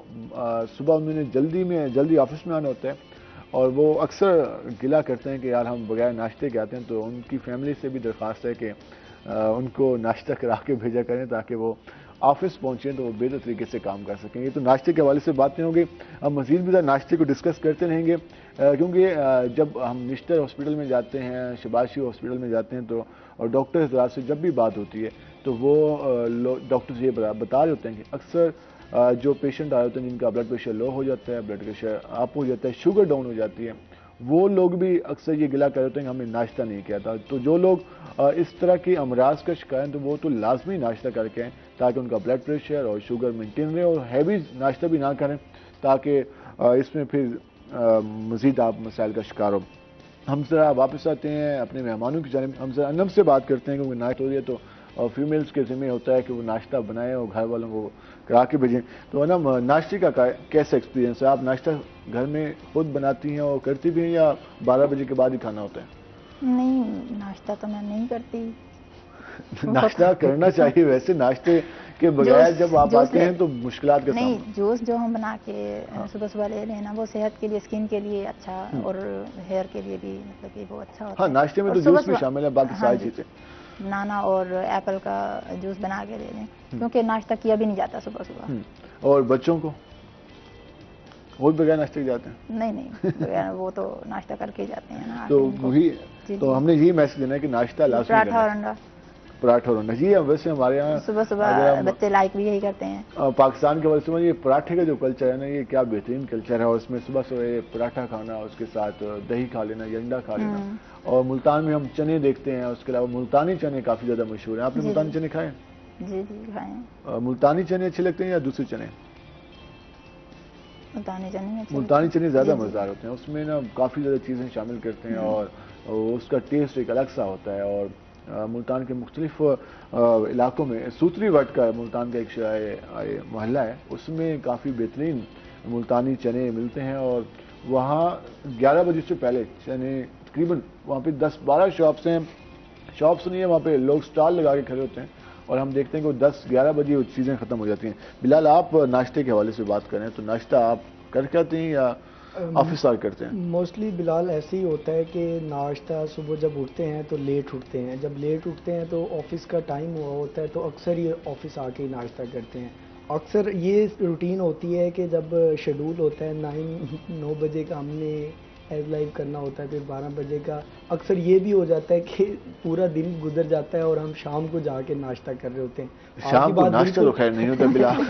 S1: صبح انہوں نے جلدی آفس میں آنا ہوتا ہے، اور وہ اکثر گلا کرتے ہیں کہ یار ہم بغیر ناشتے کے آتے ہیں. تو ان کی فیملی سے بھی درخواست ہے کہ ان کو ناشتہ کرا کے بھیجا کریں تاکہ وہ آفس پہنچیں تو وہ بہتر طریقے سے کام کر سکیں. یہ تو ناشتے کے حوالے سے باتیں ہوں گی. ہم مزید بھی ناشتے کو ڈسکس کرتے رہیں گے، کیونکہ جب ہم نشتر ہاسپٹل میں جاتے ہیں، شباشی ہاسپٹل میں جاتے ہیں تو اور ڈاکٹر حضرات سے جب بھی بات ہوتی ہے تو وہ ڈاکٹرز یہ بتا رہے ہوتے ہیں کہ اکثر جو پیشنٹ آئے ہوتے ہیں جن کا بلڈ پریشر لو ہو جاتا ہے، بلڈ پریشر اپ ہو جاتا ہے، شوگر ڈاؤن ہو جاتی ہے، وہ لوگ بھی اکثر یہ گلا کر ہوتے ہیں کہ ہم نے ناشتہ نہیں کیا تھا. تو جو لوگ اس طرح کی امراض کا شکار ہیں تو وہ تو لازمی ناشتہ کر کے ہیں تاکہ ان کا بلڈ پریشر اور شوگر مینٹین رہے. اور ہیوی ناشتہ بھی نہ کریں تاکہ اس میں پھر مزید آپ مسائل کا شکار ہو. ہم ذرا واپس آتے ہیں اپنے مہمانوں کی جانب. ہم ذرا انم سے بات کرتے ہیں کیونکہ ناشتہ ہو رہی ہے تو فیمیلز کے ذمہ ہوتا ہے کہ وہ ناشتہ بنائیں اور گھر والوں کو کرا کے بھیجیں. تو انم, ناشتے کا کیسا ایکسپیرینس ہے؟ آپ ناشتہ گھر میں خود بناتی ہیں اور کرتی بھی ہیں یا 12 بجے کے بعد ہی کھانا ہوتا ہے؟
S3: نہیں, ناشتہ تو میں نہیں کرتی.
S1: ناشتہ کرنا چاہیے ویسے, ناشتے کے بغیر جب آپ آتے ہیں تو مشکلات کا سامنا.
S3: نہیں, جوس جو ہم بنا کے صبح صبح لے رہے ہیں نا, وہ صحت کے لیے, اسکن کے لیے اچھا اور ہیئر کے لیے بھی مطلب کہ وہ اچھا ہوتا ہے.
S1: ہاں, ناشتے میں تو جوس بھی شامل ہے, باقی ساری چیزیں.
S3: بنانا اور ایپل کا جوس بنا کے دے دیں, کیونکہ ناشتہ کیا بھی نہیں جاتا صبح صبح.
S1: اور بچوں کو وہ بھی بغیر ناشتے کے جاتے ہیں؟
S3: نہیں, وہ تو ناشتہ کر کے جاتے ہیں نا.
S1: تو وہی تو ہم نے یہی میسج دینا ہے کہ ناشتہ لازمی کرنا.
S3: پراٹھا اور انڈا.
S1: پراٹھا اور انڈا, جی ویسے ہمارے یہاں
S3: صبح صبح بچے لائک بھی یہی کرتے ہیں.
S1: پاکستان کے وجہ سے یہ پراٹھے کا جو کلچر ہے نا, یہ کیا بہترین کلچر ہے. اور اس میں صبح صبح پراٹھا کھانا, اس کے ساتھ دہی کھا لینا یا انڈا کھا لینا. اور ملتان میں ہم چنے دیکھتے ہیں, اس کے علاوہ ملتانی چنے کافی زیادہ مشہور ہیں. آپ نے ملتانی چنے کھائے ہیں؟
S3: جی کھائے.
S1: ملتانی چنے اچھے لگتے ہیں یا دوسرے چنے؟
S3: ملتانی
S1: چنے زیادہ مزیدار ہوتے ہیں, اس میں نا کافی زیادہ چیزیں شامل کرتے ہیں اور اس کا ٹیسٹ ایک الگ سا ہوتا ہے. اور ملتان کے مختلف علاقوں میں, سوتری وٹ کا ملتان کا ایک محلہ ہے, اس میں کافی بہترین ملتانی چنے ملتے ہیں. اور وہاں 11 بجے سے پہلے چنے تقریباً وہاں پہ 10-12 شاپس ہیں, شاپس نہیں ہے وہاں پہ, لوگ سٹال لگا کے کھڑے ہوتے ہیں اور ہم دیکھتے ہیں کہ وہ 10-11 بجے وہ چیزیں ختم ہو جاتی ہیں. بلال, آپ ناشتے کے حوالے سے بات کریں تو ناشتہ آپ کر کے آتے ہیں یا آفس آ کرتے ہیں؟
S2: موسٹلی بلال ایسے ہی ہوتا ہے کہ ناشتہ صبح جب اٹھتے ہیں تو لیٹ اٹھتے ہیں, جب لیٹ اٹھتے ہیں تو آفس کا ٹائم ہوا ہوتا ہے تو اکثر یہ آفس آ کے ہی ناشتہ کرتے ہیں. اکثر یہ روٹین ہوتی ہے کہ جب شیڈول ہوتا ہے 9 بجے کا ہم نے ایز لائف کرنا ہوتا ہے, پھر 12 بجے کا, اکثر یہ بھی ہو جاتا ہے کہ پورا دن گزر جاتا ہے اور ہم شام کو جا کے ناشتہ کر رہے ہوتے ہیں.
S1: شام کو ناشتہ تو خیر نہیں ہوتا بلال.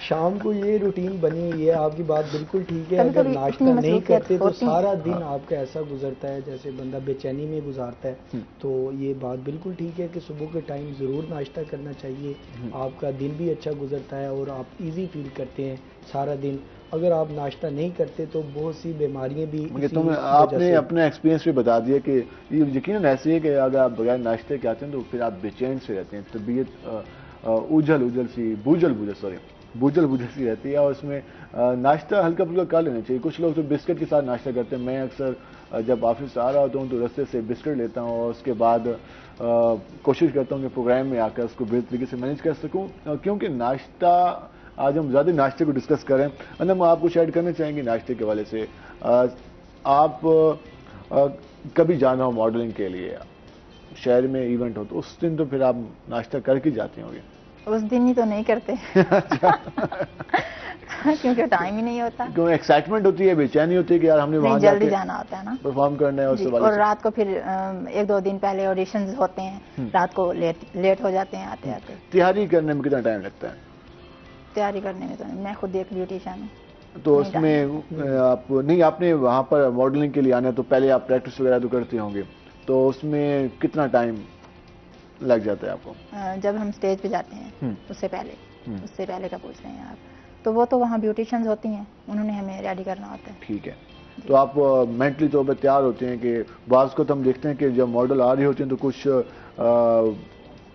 S2: شام کو یہ روٹین بنی ہوئی ہے, آپ کی بات بالکل ٹھیک ہے. اگر ناشتہ نہیں کرتے تو سارا دن آپ کا ایسا گزرتا ہے جیسے بندہ بے چینی میں گزارتا ہے. تو یہ بات بالکل ٹھیک ہے کہ صبح کے ٹائم ضرور ناشتہ کرنا چاہیے, آپ کا دن بھی اچھا گزرتا ہے اور آپ ایزی فیل کرتے ہیں سارا دن. اگر آپ ناشتہ نہیں کرتے تو بہت سی بیماریاں بھی.
S1: آپ نے اپنا ایکسپیرینس بھی بتا دیا کہ یہ یقیناً ایسے ہے کہ اگر آپ بغیر ناشتے کے آتے ہیں تو پھر آپ بے چین سے رہتے ہیں, طبیعت بوجھل سی رہتی ہے. اور اس میں ناشتہ ہلکا پھلکا کر لینا چاہیے. کچھ لوگ تو بسکٹ کے ساتھ ناشتہ کرتے ہیں. میں اکثر جب آفس آ رہا ہوتا ہوں تو رستے سے بسکٹ لیتا ہوں اور اس کے بعد کوشش کرتا ہوں کہ پروگرام میں آ کر اس کو بہتر طریقے سے مینیج کر سکوں, کیونکہ ناشتہ, آج ہم زیادہ ناشتے کو ڈسکس کریں. انم, آپ کچھ ایڈ کرنا چاہیں گے ناشتے کے حوالے سے؟ آپ کبھی جانا ہو ماڈلنگ کے لیے, شہر میں ایونٹ ہو, تو اس دن تو پھر آپ ناشتہ کر کے جاتے ہوں گے؟
S3: اس دن ہی تو نہیں کرتے کیونکہ ٹائم ہی نہیں ہوتا.
S1: کیوں ایکسائٹمنٹ ہوتی ہے, بے چینی ہوتی ہے کہ یار ہم نے وہاں
S3: جلدی جانا ہوتا ہے نا,
S1: پرفارم کرنا ہے.
S3: اور رات کو پھر 1-2 دن پہلے آڈیشنز ہوتے ہیں, رات کو لیٹ ہو جاتے ہیں آتے آتے.
S1: تیاری کرنے میں کتنا ٹائم لگتا ہے؟
S3: تیاری کرنے میں تو میں خود ایک بیوٹیشین ہوں,
S1: تو اس میں آپ نہیں, آپ نے وہاں پر ماڈلنگ کے لیے آنا ہے تو پہلے آپ پریکٹس وغیرہ تو کرتے ہوں گے, تو اس میں کتنا ٹائم لگ جاتا ہے آپ کو؟
S3: جب ہم اسٹیج پہ جاتے ہیں اس سے پہلے کا پوچھ رہے ہیں آپ, تو وہ تو وہاں بیوٹیشنز ہوتی ہیں, انہوں نے ہمیں ریڈی کرنا ہوتا ہے.
S1: ٹھیک ہے, تو آپ مینٹلی طور پہ تیار ہوتے ہیں کہ بعض کو تو ہم دیکھتے ہیں کہ جب ماڈل آ رہی ہوتی ہیں تو کچھ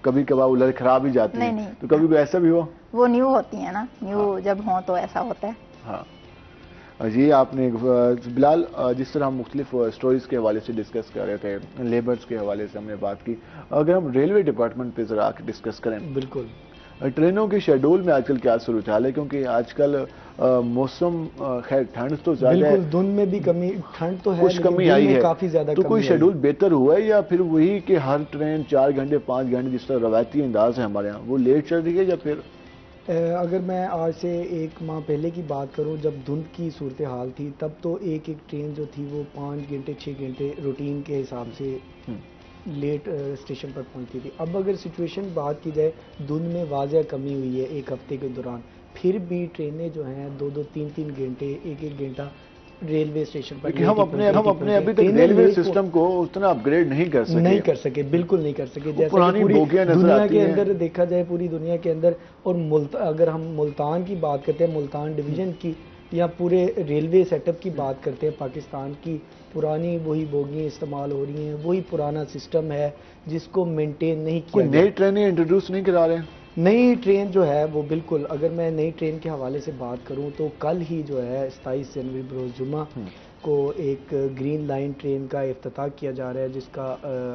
S1: کبھی کبھار وہ لڑکھڑا بھی جاتی ہیں, تو کبھی کوئی ایسا بھی ہوا؟
S3: وہ نیو ہوتی ہیں نا, نیو جب ہوں تو ایسا ہوتا ہے.
S1: ہاں جی, آپ نے بلال, جس طرح ہم مختلف سٹوریز کے حوالے سے ڈسکس کر رہے تھے, لیبرز کے حوالے سے ہم نے بات کی, اگر ہم ریلوے ڈپارٹمنٹ پہ ذرا ڈسکس کریں.
S2: بالکل,
S1: ٹرینوں کے شیڈول میں آج کل کیا صورتحال ہے؟ کیونکہ آج کل موسم, خیر ٹھنڈ تو زیادہ ہے,
S2: دن میں بھی کمی, ٹھنڈ تو ہے
S1: کچھ کمی آئی ہے,
S2: کافی زیادہ,
S1: تو کوئی شیڈول بہتر ہوا ہے یا پھر وہی کہ ہر ٹرین 4 گھنٹے 5 گھنٹے جس طرح روایتی انداز ہے ہمارے یہاں, وہ لیٹ چل رہی ہے یا پھر؟
S2: اگر میں آج سے 1 ماہ پہلے کی بات کروں, جب دھند کی صورتحال تھی تب تو ایک ٹرین جو تھی وہ 5 گھنٹے 6 گھنٹے روٹین کے حساب سے لیٹ اسٹیشن پر پہنچتی تھی. اب اگر سچویشن بات کی جائے, دھند میں واضح کمی ہوئی ہے 1 ہفتے کے دوران, پھر بھی ٹرینیں جو ہیں 2-2 3-3 گھنٹے 1-1 گھنٹہ ریلوے اسٹیشن پر.
S1: ہم اپنے ابھی تک ریلوے سسٹم کو اتنا اپ گریڈ نہیں کر سکے,
S2: بالکل نہیں کر سکے, جیسے پوری دنیا کے اندر دیکھا جائے, پوری دنیا کے اندر. اور اگر ہم ملتان کی بات کرتے ہیں, ملتان ڈویژن کی, یا پورے ریلوے سیٹ اپ کی بات کرتے ہیں پاکستان کی، پرانی وہی بوگیاں استعمال ہو رہی ہیں، وہی پرانا سسٹم ہے جس کو مینٹین نہیں کیا
S1: کوئی
S2: گیا۔
S1: نئی ٹرینیں انٹروڈیوس نہیں کرا رہے ہیں؟
S2: نئی ٹرین جو ہے وہ بالکل، اگر میں نئی ٹرین کے حوالے سے بات کروں تو کل ہی جو ہے 27 جنوری بروز جمعہ کو ایک گرین لائن ٹرین کا افتتاح کیا جا رہا ہے، جس کا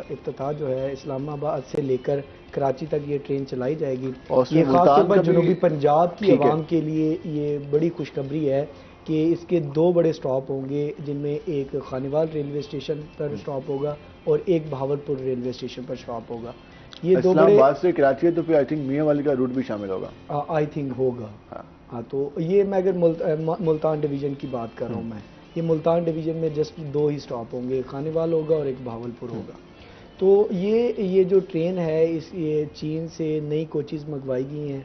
S2: افتتاح جو ہے اسلام آباد سے لے کر کراچی تک یہ ٹرین چلائی جائے گی۔ یہ خاص طور پر جنوبی پنجاب کی عوام کے لیے یہ بڑی خوشخبری ہے کہ اس کے 2 بڑے سٹاپ ہوں گے، جن میں ایک خانیوال ریلوے اسٹیشن پر سٹاپ ہوگا اور ایک بہاولپور ریلوے اسٹیشن پر سٹاپ ہوگا۔ یہ 2
S1: اسلام
S2: بڑے
S1: آباد سے کراچی ہے تو پھر آئی تھنک میاں والی کا روٹ بھی شامل ہوگا،
S2: آئی تھنک ہوگا۔ ہاں تو یہ میں اگر ملتان ڈویژن کی بات کر رہا ہوں، میں یہ ملتان ڈویژن میں جسٹ 2 ہی سٹاپ ہوں گے، ایک خانیوال ہوگا اور ایک بہاولپور ہوگا۔ تو یہ جو ٹرین ہے یہ چین سے نئی کوچز منگوائی گئی ہیں،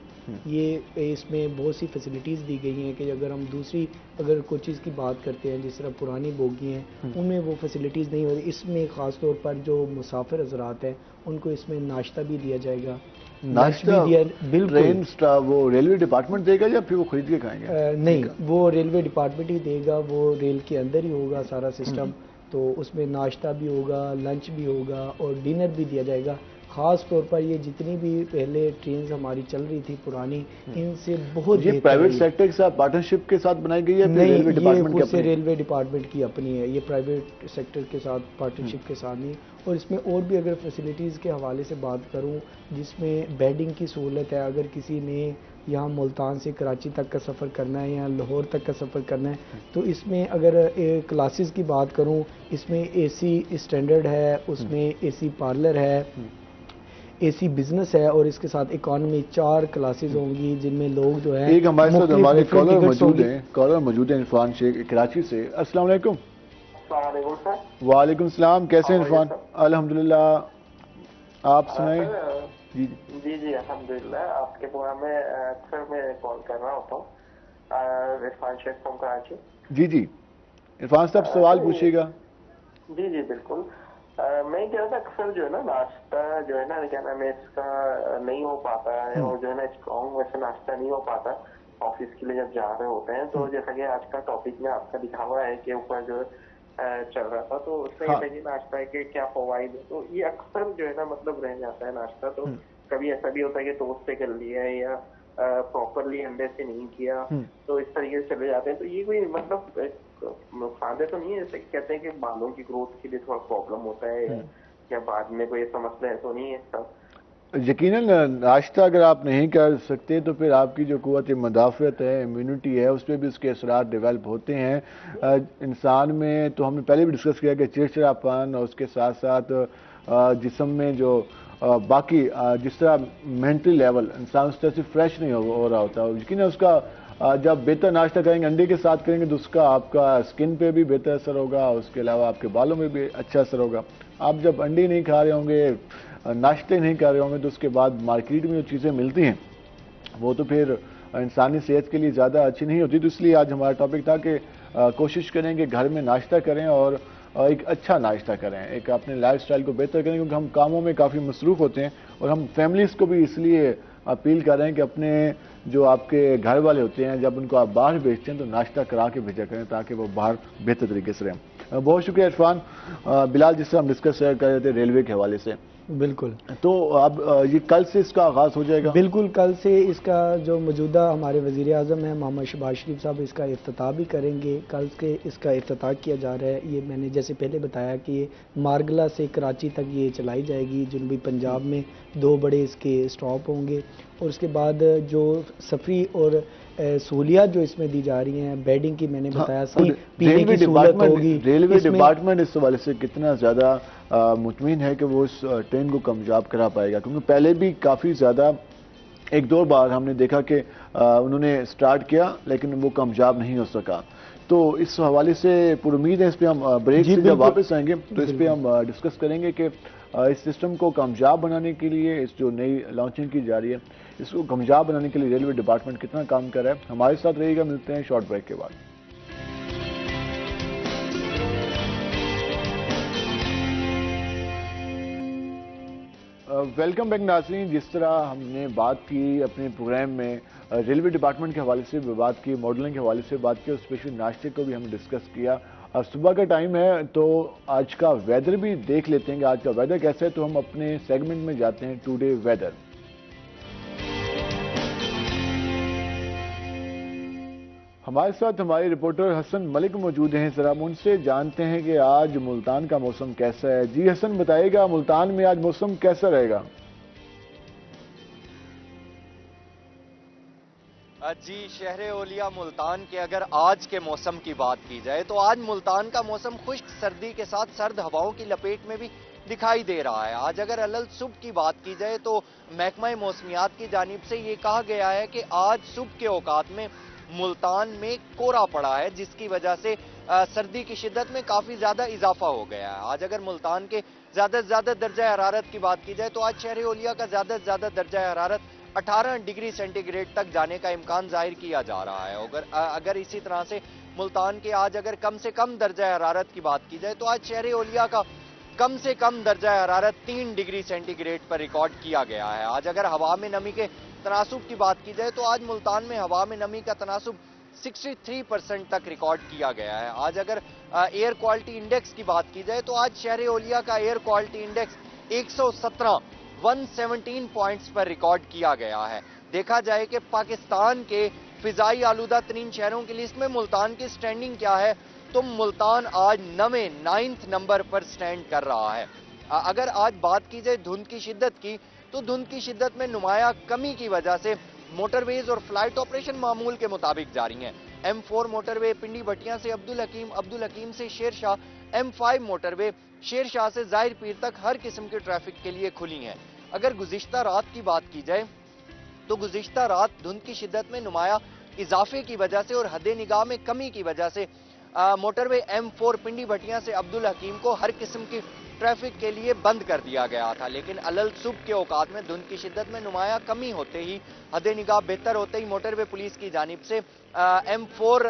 S2: یہ اس میں بہت سی فیسلٹیز دی گئی ہیں کہ اگر ہم دوسری اگر کوچز کی بات کرتے ہیں جس طرح پرانی بوگی ہیں ان میں وہ فیسلٹیز نہیں ہوتی، اس میں خاص طور پر جو مسافر حضرات ہیں ان کو اس میں ناشتہ بھی دیا جائے گا،
S1: ناشتہ
S2: بالکل
S1: وہ ریلوے ڈپارٹمنٹ دے گا یا پھر وہ خرید کے کھائیں گے؟
S2: نہیں، وہ ریلوے ڈپارٹمنٹ ہی دے گا، وہ ریل کے اندر ہی ہوگا سارا سسٹم، تو اس میں ناشتہ بھی ہوگا، لنچ بھی ہوگا اور ڈنر بھی دیا جائے گا۔ خاص طور پر یہ جتنی بھی پہلے ٹرینز ہماری چل رہی تھی پرانی، ان سے بہت
S1: یہ پرائیویٹ سیکٹر کے ساتھ پارٹنرشپ کے ساتھ بنائی گئی ہے؟
S2: نہیں، یہ خود سے ریلوے ڈپارٹمنٹ کی اپنی ہے، یہ پرائیویٹ سیکٹر کے ساتھ پارٹنرشپ کے ساتھ نہیں۔ اور اس میں اور بھی اگر فیسلٹیز کے حوالے سے بات کروں جس میں بیڈنگ کی سہولت ہے، اگر کسی نے یہاں ملتان سے کراچی تک کا سفر کرنا ہے یا لاہور تک کا سفر کرنا ہے تو اس میں اگر کلاسز کی بات کروں، اس میں اے سی اسٹینڈرڈ ہے، اس میں اے سی پارلر ہے، اے سی بزنس ہے، اور اس کے ساتھ اکانومی 4 کلاسز ہوں گی جن میں لوگ جو ہے
S1: ایک ہمارے ساتھ ہمارے کالر موجود ہیں عرفان شیخ کراچی سے۔ السلام علیکم۔
S4: السلام علیکم سر۔
S1: وعلیکم السلام، کیسے ہیں عرفان؟ الحمدللہ، آپ سنائیں۔
S4: جی الحمدللہ، آپ کے پروگرام میں اکثر میں کال کر رہا ہوتا ہوں، عرفان شیخ فرام کراچی۔
S1: جی عرفان صاحب سوال پوچھیے گا۔
S4: جی بالکل، میں یہ کہہ رہا تھا اکثر جو ہے نا ناشتہ جو ہے نا کیا نام ہے اس کا نہیں ہو پاتا ہے، اور جو ہے نا اسٹرانگ ویسے ناشتہ نہیں ہو پاتا آفس کے لیے جب جا رہے ہوتے ہیں، تو جیسا کہ آج کا ٹاپک میں آپ کا دکھا ہوا ہے کہ اوپر جو چل رہا تھا تو اس میں یہ کہ ناشتہ ہے کہ کیا فوائد ہے، تو یہ اکثر جو ہے نا مطلب رہ جاتا ہے ناشتہ، تو کبھی ایسا بھی ہوتا ہے کہ ٹوسٹ سے کر لیا ہے یا پراپرلی انڈے سے نہیں کیا، تو اس طریقے سے چلے جاتے ہیں، تو یہ کوئی مطلب نقصان دہ تو نہیں ہے؟ جیسے کہتے ہیں کہ بالوں کی گروتھ کے لیے تھوڑا پرابلم ہوتا ہے یا بعد میں کوئی ایسا مسئلہ ہے تو نہیں ہے اس کا؟
S1: یقیناً ناشتہ اگر آپ نہیں کر سکتے تو پھر آپ کی جو قوت مدافعت ہے، امیونٹی ہے، اس پہ بھی اس کے اثرات ڈیولپ ہوتے ہیں انسان میں۔ تو ہم نے پہلے بھی ڈسکس کیا کہ چڑچڑاپن اور اس کے ساتھ ساتھ جسم میں جو باقی جس طرح مینٹل لیول انسان اس طرح سے فریش نہیں ہو رہا ہوتا، یقیناً اس کا جب بہتر ناشتہ کریں گے، انڈے کے ساتھ کریں گے تو اس کا آپ کا اسکن پہ بھی بہتر اثر ہوگا، اس کے علاوہ آپ کے بالوں میں بھی اچھا اثر ہوگا۔ آپ جب انڈے نہیں کھا رہے ہوں گے، ناشتے نہیں کر رہے ہوں گے، تو اس کے بعد مارکیٹ میں جو چیزیں ملتی ہیں وہ تو پھر انسانی صحت کے لیے زیادہ اچھی نہیں ہوتی، تو اس لیے آج ہمارا ٹاپک تھا کہ کوشش کریں کہ گھر میں ناشتہ کریں اور ایک اچھا ناشتہ کریں، ایک اپنے لائف سٹائل کو بہتر کریں، کیونکہ ہم کاموں میں کافی مصروف ہوتے ہیں، اور ہم فیملیز کو بھی اس لیے اپیل کر رہے ہیں کہ اپنے جو آپ کے گھر والے ہوتے ہیں جب ان کو آپ باہر بھیجتے ہیں تو ناشتہ کرا کے بھیجا کریں تاکہ وہ باہر بہتر طریقے سے رہیں۔ بہت شکریہ عرفان۔ بلال، جس سے ہم ڈسکس کر رہے تھے ریلوے کے حوالے سے،
S2: بالکل،
S1: تو اب یہ کل سے اس کا آغاز ہو جائے گا؟
S2: بالکل، کل سے اس کا جو موجودہ ہمارے وزیر اعظم ہیں محمد شہباز شریف صاحب اس کا افتتاح بھی کریں گے، کل سے اس کا افتتاح کیا جا رہا ہے۔ یہ میں نے جیسے پہلے بتایا کہ یہ مارگلہ سے کراچی تک یہ چلائی جائے گی، جنوبی پنجاب میں 2 بڑے اس کے اسٹاپ ہوں گے، اور اس کے بعد جو سفری اور سہولیات جو اس میں دی جا رہی ہیں، بیڈنگ کی میں نے بتایا، پینے کی سہولت ہوگی۔
S1: ریلوے ڈپارٹمنٹ اس حوالے سے کتنا زیادہ مطمئن ہے کہ وہ اس ٹرین کو کامیاب کرا پائے گا؟ کیونکہ پہلے بھی کافی زیادہ 1-2 بار ہم نے دیکھا کہ انہوں نے سٹارٹ کیا لیکن وہ کامیاب نہیں ہو سکا، تو اس حوالے سے پر امید ہے اس پہ ہم بریک سے جب واپس آئیں گے تو اس پہ ہم ڈسکس کریں گے کہ اس سسٹم کو کامیاب بنانے کے لیے، اس جو نئی لانچنگ کی جا رہی ہے اس کو کامیاب بنانے کے لیے ریلوے ڈپارٹمنٹ کتنا کام کر رہا ہے۔ ہمارے ساتھ رہیے گا، ملتے ہیں شارٹ بریک کے بعد۔ ویلکم بیک ناظرین. جس طرح ہم نے بات کی اپنے پروگرام میں ریلوے ڈپارٹمنٹ کے حوالے سے بھی بات کی, ماڈلنگ کے حوالے سے بات کی, اور اسپیشلی ناشتے کو بھی ہم نے ڈسکس کیا. اب صبح کا ٹائم ہے تو آج کا ویدر بھی دیکھ لیتے ہیں کہ آج کا ویدر کیسا ہے. تو ہم اپنے سیگمنٹ میں جاتے ہیں ٹوڈے ویدر. ہمارے ساتھ ہمارے رپورٹر حسن ملک موجود ہیں. ذرا ہم ان سے جانتے ہیں کہ آج ملتان کا موسم کیسا ہے. جی حسن, بتائیے گا ملتان میں آج موسم کیسا رہے گا؟
S5: جی, شہر اولیاء ملتان کے اگر آج کے موسم کی بات کی جائے تو آج ملتان کا موسم خشک سردی کے ساتھ سرد ہواؤں کی لپیٹ میں بھی دکھائی دے رہا ہے. آج اگر علل صبح کی بات کی جائے تو محکمہ موسمیات کی جانب سے یہ کہا گیا ہے کہ آج صبح کے اوقات میں ملتان میں کورا پڑا ہے, جس کی وجہ سے سردی کی شدت میں کافی زیادہ اضافہ ہو گیا ہے. آج اگر ملتان کے زیادہ سے زیادہ درجہ حرارت کی بات کی جائے تو آج شہر اولیاء کا زیادہ سے زیادہ درجہ حرارت 18 ڈگری سینٹی گریڈ تک جانے کا امکان ظاہر کیا جا رہا ہے. اگر اسی طرح سے ملتان کے آج اگر کم سے کم درجہ حرارت کی بات کی جائے تو آج شہر اولیاء کا کم سے کم درجہ حرارت 3 ڈگری سینٹی گریڈ پر ریکارڈ کیا گیا ہے. آج اگر ہوا میں نمی کے تناسب کی بات کی جائے تو آج ملتان میں ہوا میں نمی کا تناسب 63% تک ریکارڈ کیا گیا ہے. آج اگر ایئر کوالٹی انڈیکس کی بات کی جائے تو آج شہر اولیاء کا ایئر کوالٹی انڈیکس 117 پوائنٹس پر ریکارڈ کیا گیا ہے. دیکھا جائے کہ پاکستان کے فضائی آلودہ ترین شہروں کی لسٹ میں ملتان کی سٹینڈنگ کیا ہے تو ملتان آج 9 نمبر پر سٹینڈ کر رہا ہے. اگر آج بات کی جائے دھند کی شدت کی تو دھند کی شدت میں نمایاں کمی کی وجہ سے موٹر ویز اور فلائٹ آپریشن معمول کے مطابق جاری ہیں. M4 موٹر وے پنڈی بھٹیاں سے عبدالحکیم سے شیر شاہ, M5 موٹر وے شیر شاہ سے ظاہر پیر تک ہر قسم کے ٹریفک کے لیے کھلی ہیں. اگر گزشتہ رات کی بات کی جائے تو گزشتہ رات دھند کی شدت میں نمایاں اضافے کی وجہ سے اور حد نگاہ میں کمی کی وجہ سے موٹر وے M4 پنڈی بھٹیاں سے عبدالحکیم کو ہر قسم کی ٹریفک کے لیے بند کر دیا گیا تھا. لیکن علل صبح کے اوقات میں دھند کی شدت میں نمایاں کمی ہوتے ہی, حد نگاہ بہتر ہوتے ہی موٹر وے پولیس کی جانب سے M4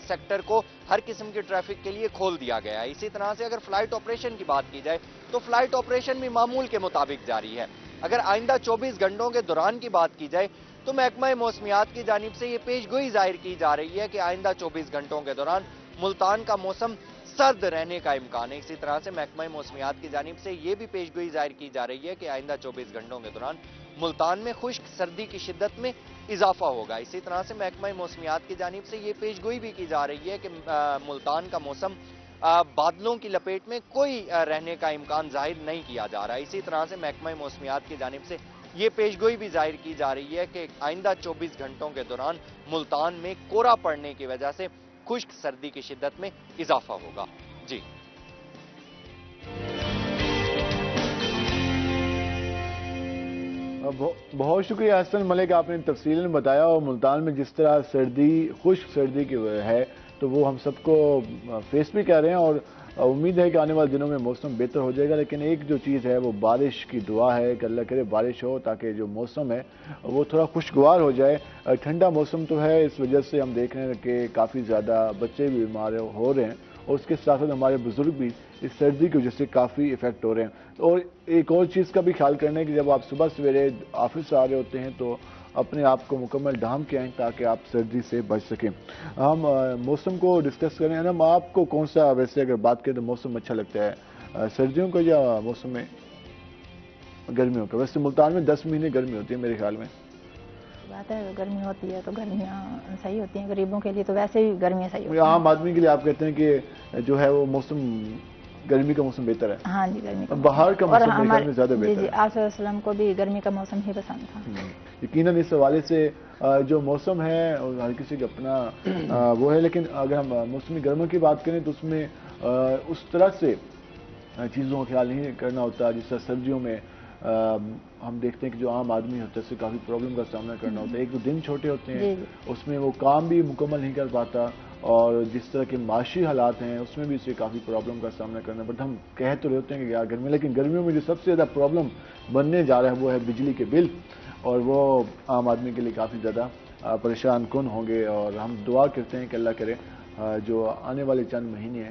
S5: سیکٹر کو ہر قسم کی ٹریفک کے لیے کھول دیا گیا ہے. اسی طرح سے اگر فلائٹ آپریشن کی بات کی جائے تو فلائٹ آپریشن بھی معمول کے مطابق جاری ہے. اگر آئندہ 24 گھنٹوں کے دوران کی بات کی جائے تو محکمہ موسمیات کی جانب سے یہ پیش گوئی ظاہر کی جا رہی ہے کہ آئندہ 24 گھنٹوں کے دوران ملتان کا موسم سرد رہنے کا امکان ہے. اسی طرح سے محکمہ موسمیات کی جانب سے یہ بھی پیش گوئی ظاہر کی جا رہی ہے کہ آئندہ 24 گھنٹوں کے دوران ملتان میں خشک سردی کی شدت میں اضافہ ہوگا. اسی طرح سے محکمہ موسمیات کی جانب سے یہ پیش گوئی بھی کی جا رہی ہے کہ ملتان کا موسم بادلوں کی لپیٹ میں کوئی رہنے کا امکان ظاہر نہیں کیا جا رہا ہے. اسی طرح سے محکمہ موسمیات کی جانب سے یہ پیش گوئی بھی ظاہر کی جا رہی ہے کہ آئندہ 24 گھنٹوں کے دوران ملتان میں کورا پڑنے کی وجہ سے خشک سردی کی شدت میں اضافہ ہوگا. جی
S1: بہت شکریہ حسن ملک, آپ نے تفصیلاً بتایا. اور ملتان میں جس طرح سردی, خشک سردی کی ہے تو وہ ہم سب کو فیس بھی کر رہے ہیں, اور امید ہے کہ آنے والے دنوں میں موسم بہتر ہو جائے گا. لیکن ایک جو چیز ہے وہ بارش کی دعا ہے کہ اللہ کرے بارش ہو تاکہ جو موسم ہے وہ تھوڑا خوشگوار ہو جائے. ٹھنڈا موسم تو ہے, اس وجہ سے ہم دیکھ رہے ہیں کہ کافی زیادہ بچے بھی بیمار ہو رہے ہیں, اور اس کے ساتھ ساتھ ہمارے بزرگ بھی اس سردی کی وجہ سے کافی افیکٹ ہو رہے ہیں. اور ایک اور چیز کا بھی خیال کرنا ہے کہ جب آپ صبح سویرے آفس آ رہے ہوتے ہیں تو اپنے آپ کو مکمل ڈھانپ کے آئیں تاکہ آپ سردی سے بچ سکیں. ہم موسم کو ڈسکس کریں. ہم آپ کو کون سا, ویسے اگر بات کریں تو موسم اچھا لگتا ہے, سردیوں کا یا موسم میں گرمیوں کا؟ ویسے ملتان میں 10 مہینے گرمی ہوتی ہے میرے خیال میں.
S3: بات ہے, گرمی ہوتی ہے تو گرمیاں صحیح ہوتی ہیں غریبوں کے لیے, تو ویسے ہی گرمیاں صحیح ہوتی ہیں.
S1: عام آدمی کے لیے آپ کہتے ہیں کہ جو ہے وہ موسم گرمی کا موسم بہتر ہے.
S3: ہاں جی, گرمی کا
S1: باہر کا موسم میرے خیال میں زیادہ بہتر ہے.
S3: جی, آپ صلی اللہ علیہ وسلم کو بھی گرمی کا موسم ہی پسند تھا.
S1: یقیناً اس حوالے سے جو موسم ہے ہر کسی کا اپنا وہ ہے. لیکن اگر ہم موسمی گرما کی بات کریں تو اس میں اس طرح سے چیزوں کا خیال نہیں کرنا ہوتا جس طرح سردیوں میں ہم دیکھتے ہیں کہ جو عام آدمی ہوتا ہے اس سے کافی پرابلم کا سامنا کرنا ہوتا ہے. ایک تو دن چھوٹے ہوتے ہیں, اس میں وہ کام بھی مکمل نہیں کر پاتا, اور جس طرح کے معاشی حالات ہیں اس میں بھی اسے کافی پرابلم کا سامنا کرنا پڑتا. ہم کہہ تو رہے ہوتے ہیں کہ یار گرمی, لیکن گرمیوں میں جو سب سے زیادہ پرابلم بننے جا رہا ہے وہ ہے بجلی کے بل, اور وہ عام آدمی کے لیے کافی زیادہ پریشان کن ہوں گے. اور ہم دعا کرتے ہیں کہ اللہ کرے جو آنے والے چند مہینے ہیں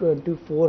S2: 24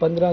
S2: 15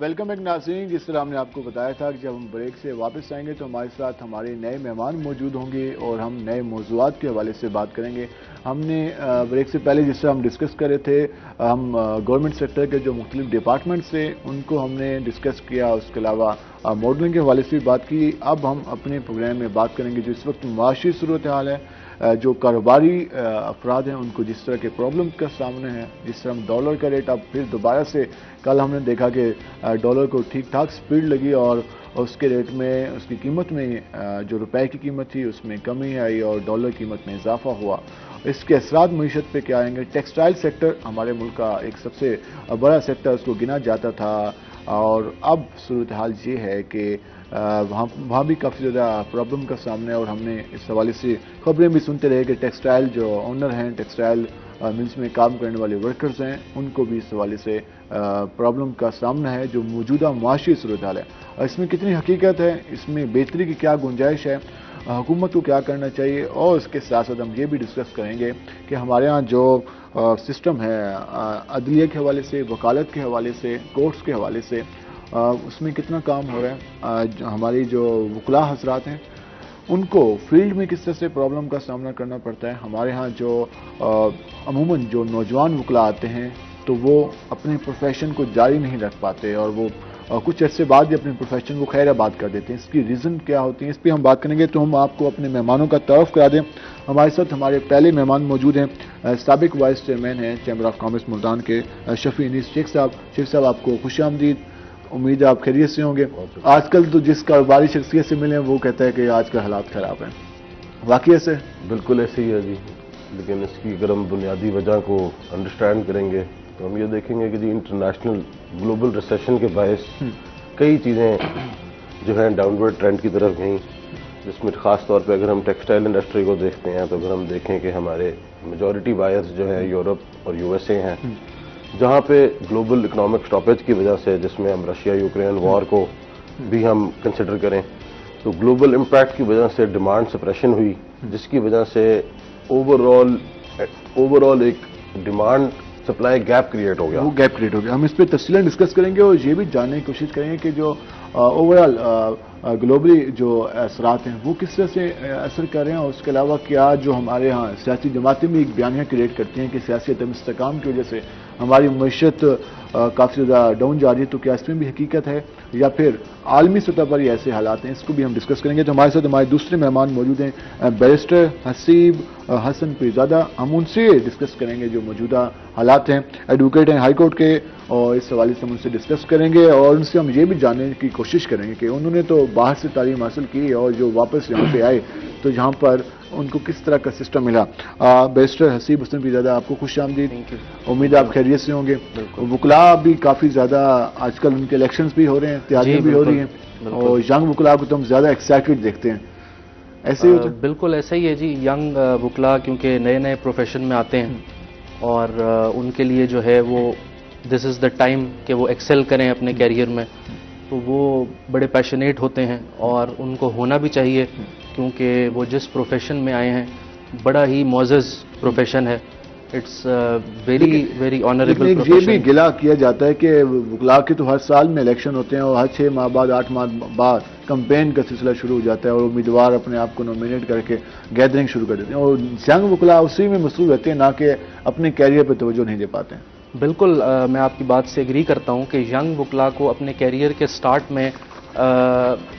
S1: ویلکم بیک ناظرین. جس طرح ہم نے آپ کو بتایا تھا کہ جب ہم بریک سے واپس آئیں گے تو ہمارے ساتھ ہمارے نئے مہمان موجود ہوں گے اور ہم نئے موضوعات کے حوالے سے بات کریں گے. ہم نے بریک سے پہلے جس طرح ہم ڈسکس کر رہے تھے, ہم گورنمنٹ سیکٹر کے جو مختلف ڈپارٹمنٹس تھے ان کو ہم نے ڈسکس کیا, اس کے علاوہ ماڈلنگ کے حوالے سے بھی بات کی. اب ہم اپنے پروگرام میں بات کریں گے جو اس وقت معاشی صورتحال ہے, جو کاروباری افراد ہیں ان کو جس طرح کے پرابلم کا سامنے ہے. جس طرح ہم ڈالر کا ریٹ اب پھر دوبارہ سے, کل ہم نے دیکھا کہ ڈالر کو ٹھیک ٹھاک سپیڈ لگی اور اس کے ریٹ میں, اس کی قیمت میں, جو روپے کی قیمت تھی اس میں کمی آئی اور ڈالر قیمت میں اضافہ ہوا. اس کے اثرات معیشت پہ کیا آئیں گے؟ ٹیکسٹائل سیکٹر ہمارے ملک کا ایک سب سے بڑا سیکٹر, اس کو گنا جاتا تھا اور اب صورتحال یہ ہے کہ وہاں بھی کافی زیادہ پرابلم کا سامنا ہے. اور ہم نے اس حوالے سے خبریں بھی سنتے رہے کہ ٹیکسٹائل جو اونر ہیں, ٹیکسٹائل ملز میں کام کرنے والے ورکرز ہیں, ان کو بھی اس حوالے سے پرابلم کا سامنا ہے. جو موجودہ معاشی صورتحال ہے اس میں کتنی حقیقت ہے, اس میں بہتری کی کیا گنجائش ہے, حکومت کو کیا کرنا چاہیے, اور اس کے ساتھ ساتھ ہم یہ بھی ڈسکس کریں گے کہ ہمارے ہاں جو سسٹم ہے عدلیہ کے حوالے سے, وکالت کے حوالے سے, کورٹس کے حوالے سے, اس میں کتنا کام ہو رہا ہے. ہماری جو وکلاء حضرات ہیں ان کو فیلڈ میں کس طرح سے پرابلم کا سامنا کرنا پڑتا ہے. ہمارے ہاں جو عموماً جو نوجوان وکلاء آتے ہیں تو وہ اپنے پروفیشن کو جاری نہیں رکھ پاتے اور وہ کچھ عرصے بعد بھی اپنے پروفیشن کو خیر آباد کر دیتے ہیں. اس کی ریزن کیا ہوتی ہیں, اس پہ ہم بات کریں گے. تو ہم آپ کو اپنے مہمانوں کا تعارف کرا دیں. ہمارے ساتھ ہمارے پہلے مہمان موجود ہیں, سابق وائس چیئرمین ہیں چیمبر آف کامرس ملتان کے شفیع انیس شیخ صاحب. شیخ صاحب آپ کو خوش آمدید. امید ہے آپ خیریت سے ہوں گے. آج کل تو جس کاروباری شخصیت سے ملیں وہ کہتا ہے کہ آج کل حالات خراب ہیں, واقعی ایسے؟
S6: بالکل ایسے ہی ہے جی, لیکن اس کی اگر ہم بنیادی وجہ کو انڈرسٹینڈ کریں گے تو ہم یہ دیکھیں گے کہ جی انٹرنیشنل گلوبل ریسیشن کے باعث کئی چیزیں جو ہیں ڈاؤنورڈ ٹرینڈ کی طرف گئیں, جس میں خاص طور پہ اگر ہم ٹیکسٹائل انڈسٹری کو دیکھتے ہیں تو اگر ہم دیکھیں کہ ہمارے میجورٹی بائرز جو ہیں یورپ اور USA ہیں, جہاں پہ گلوبل اکنامک سٹاپیج کی وجہ سے, جس میں ہم رشیا یوکرین وار کو بھی ہم کنسیڈر کریں تو گلوبل امپیکٹ کی وجہ سے ڈیمانڈ سپریشن ہوئی, جس کی وجہ سے اوور آل ایک ڈیمانڈ سپلائی گیپ کریٹ ہو گیا.
S1: وہ گیپ کریٹ ہو گیا. ہم اس پہ تفصیلاً ڈسکس کریں گے اور یہ بھی جاننے کی کوشش کریں گے کہ جو اوور آل گلوبلی جو اثرات ہیں وہ کس طرح سے اثر کر رہے ہیں, اور اس کے علاوہ کیا جو ہمارے ہاں سیاسی جماعتیں بھی ایک بیانیہ کریٹ کرتی ہیں کہ سیاسی عدم استحکام کی وجہ سے ہماری معیشت کافی زیادہ ڈاؤن جا رہی ہے, تو کیا اس میں بھی حقیقت ہے یا پھر عالمی سطح پر یہ ایسے حالات ہیں, اس کو بھی ہم ڈسکس کریں گے. تو ہمارے ساتھ ہمارے دوسرے مہمان موجود ہیں بیرسٹر حسیب حسن پیرزادہ. ہم ان سے ڈسکس کریں گے جو موجودہ حالات ہیں, ایڈوکیٹ ہیں ہائی کورٹ کے, اور اس حوالے سے ہم ان سے ڈسکس کریں گے اور ان سے ہم یہ بھی جاننے کی کوشش کریں گے کہ انہوں نے تو باہر سے تعلیم حاصل کی اور جو واپس یہاں پہ آئے تو یہاں پر ان کو کس طرح کا سسٹم ملا. بیرسٹر حسیب حسن پیرزادہ آپ کو خوش آمدید. امید ہے آپ خیریت سے ہوں گے. وکلاء بھی کافی زیادہ آج کل ان کے الیکشنز بھی ہو رہے ہیں, اتحادیاں بھی ہو رہی ہیں, اور ینگ وکلاء کو تو ہم زیادہ ایکسائٹڈ دیکھتے ہیں, ایسے ہی ہوتا ہے؟
S7: بالکل ایسا ہی ہے جی. ینگ وکلاء کیونکہ نئے نئے پروفیشن میں آتے ہیں اور ان کے لیے جو ہے وہ دس از دا ٹائم کہ وہ ایکسل کریں اپنے کیریئر میں, تو وہ بڑے پیشنیٹ ہوتے ہیں اور ان کو ہونا بھی چاہیے کیونکہ وہ جس پروفیشن میں آئے ہیں بڑا ہی معزز پروفیشن ہے. اٹس ویری ویری آنریبل
S1: یہ بھی گلا کیا جاتا ہے کہ وکلاء کے تو ہر سال میں الیکشن ہوتے ہیں اور ہر 6 ماہ بعد 8 ماہ بعد کمپین کا سلسلہ شروع ہو جاتا ہے اور امیدوار اپنے آپ کو نومینیٹ کر کے گیدرنگ شروع کر دیتے ہیں, اور ینگ وکلاء اسی میں مصروف رہتے ہیں, نہ کہ اپنے کیریئر پہ توجہ نہیں دے پاتے ہیں.
S7: بالکل میں آپ کی بات سے ایگری کرتا ہوں کہ ینگ وکلاء کو اپنے کیریئر کے سٹارٹ میں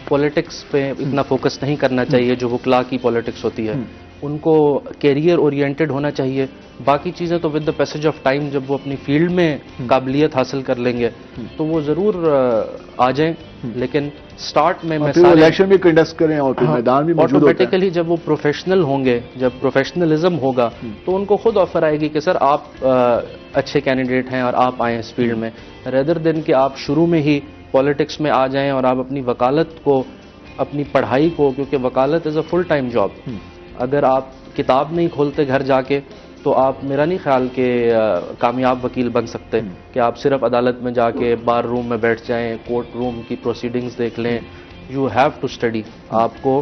S7: پولیٹکس پہ اتنا فوکس نہیں کرنا چاہیے جو وکلاء کی پولیٹکس ہوتی ہے. ان کو کیریئر اورینٹڈ ہونا چاہیے. باقی چیزیں تو with the passage of time جب وہ اپنی فیلڈ میں قابلیت حاصل کر لیں گے تو وہ ضرور آ جائیں, لیکن سٹارٹ میں
S1: الیکشن بھی کنڈکٹ کریں اور میدان بھی موجود ہوتا ہے.
S7: آٹومیٹیکلی جب وہ پروفیشنل ہوں گے, جب پروفیشنلزم ہوگا تو ان کو خود آفر آئے گی کہ سر آپ اچھے کینڈیڈیٹ ہیں اور آپ آئیں اس فیلڈ میں, ریدر دین کہ آپ شروع میں ہی پالیٹکس میں آ جائیں اور آپ اپنی وکالت کو, اپنی پڑھائی کو, کیونکہ وکالت از اے فل ٹائم جاب, اگر آپ کتاب نہیں کھولتے گھر جا کے تو آپ میرا نہیں خیال کہ کامیاب وکیل بن سکتے کہ آپ صرف عدالت میں جا کے بار روم میں بیٹھ جائیں, کورٹ روم کی پروسیڈنگز دیکھ لیں. You have to study. آپ کو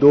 S1: 2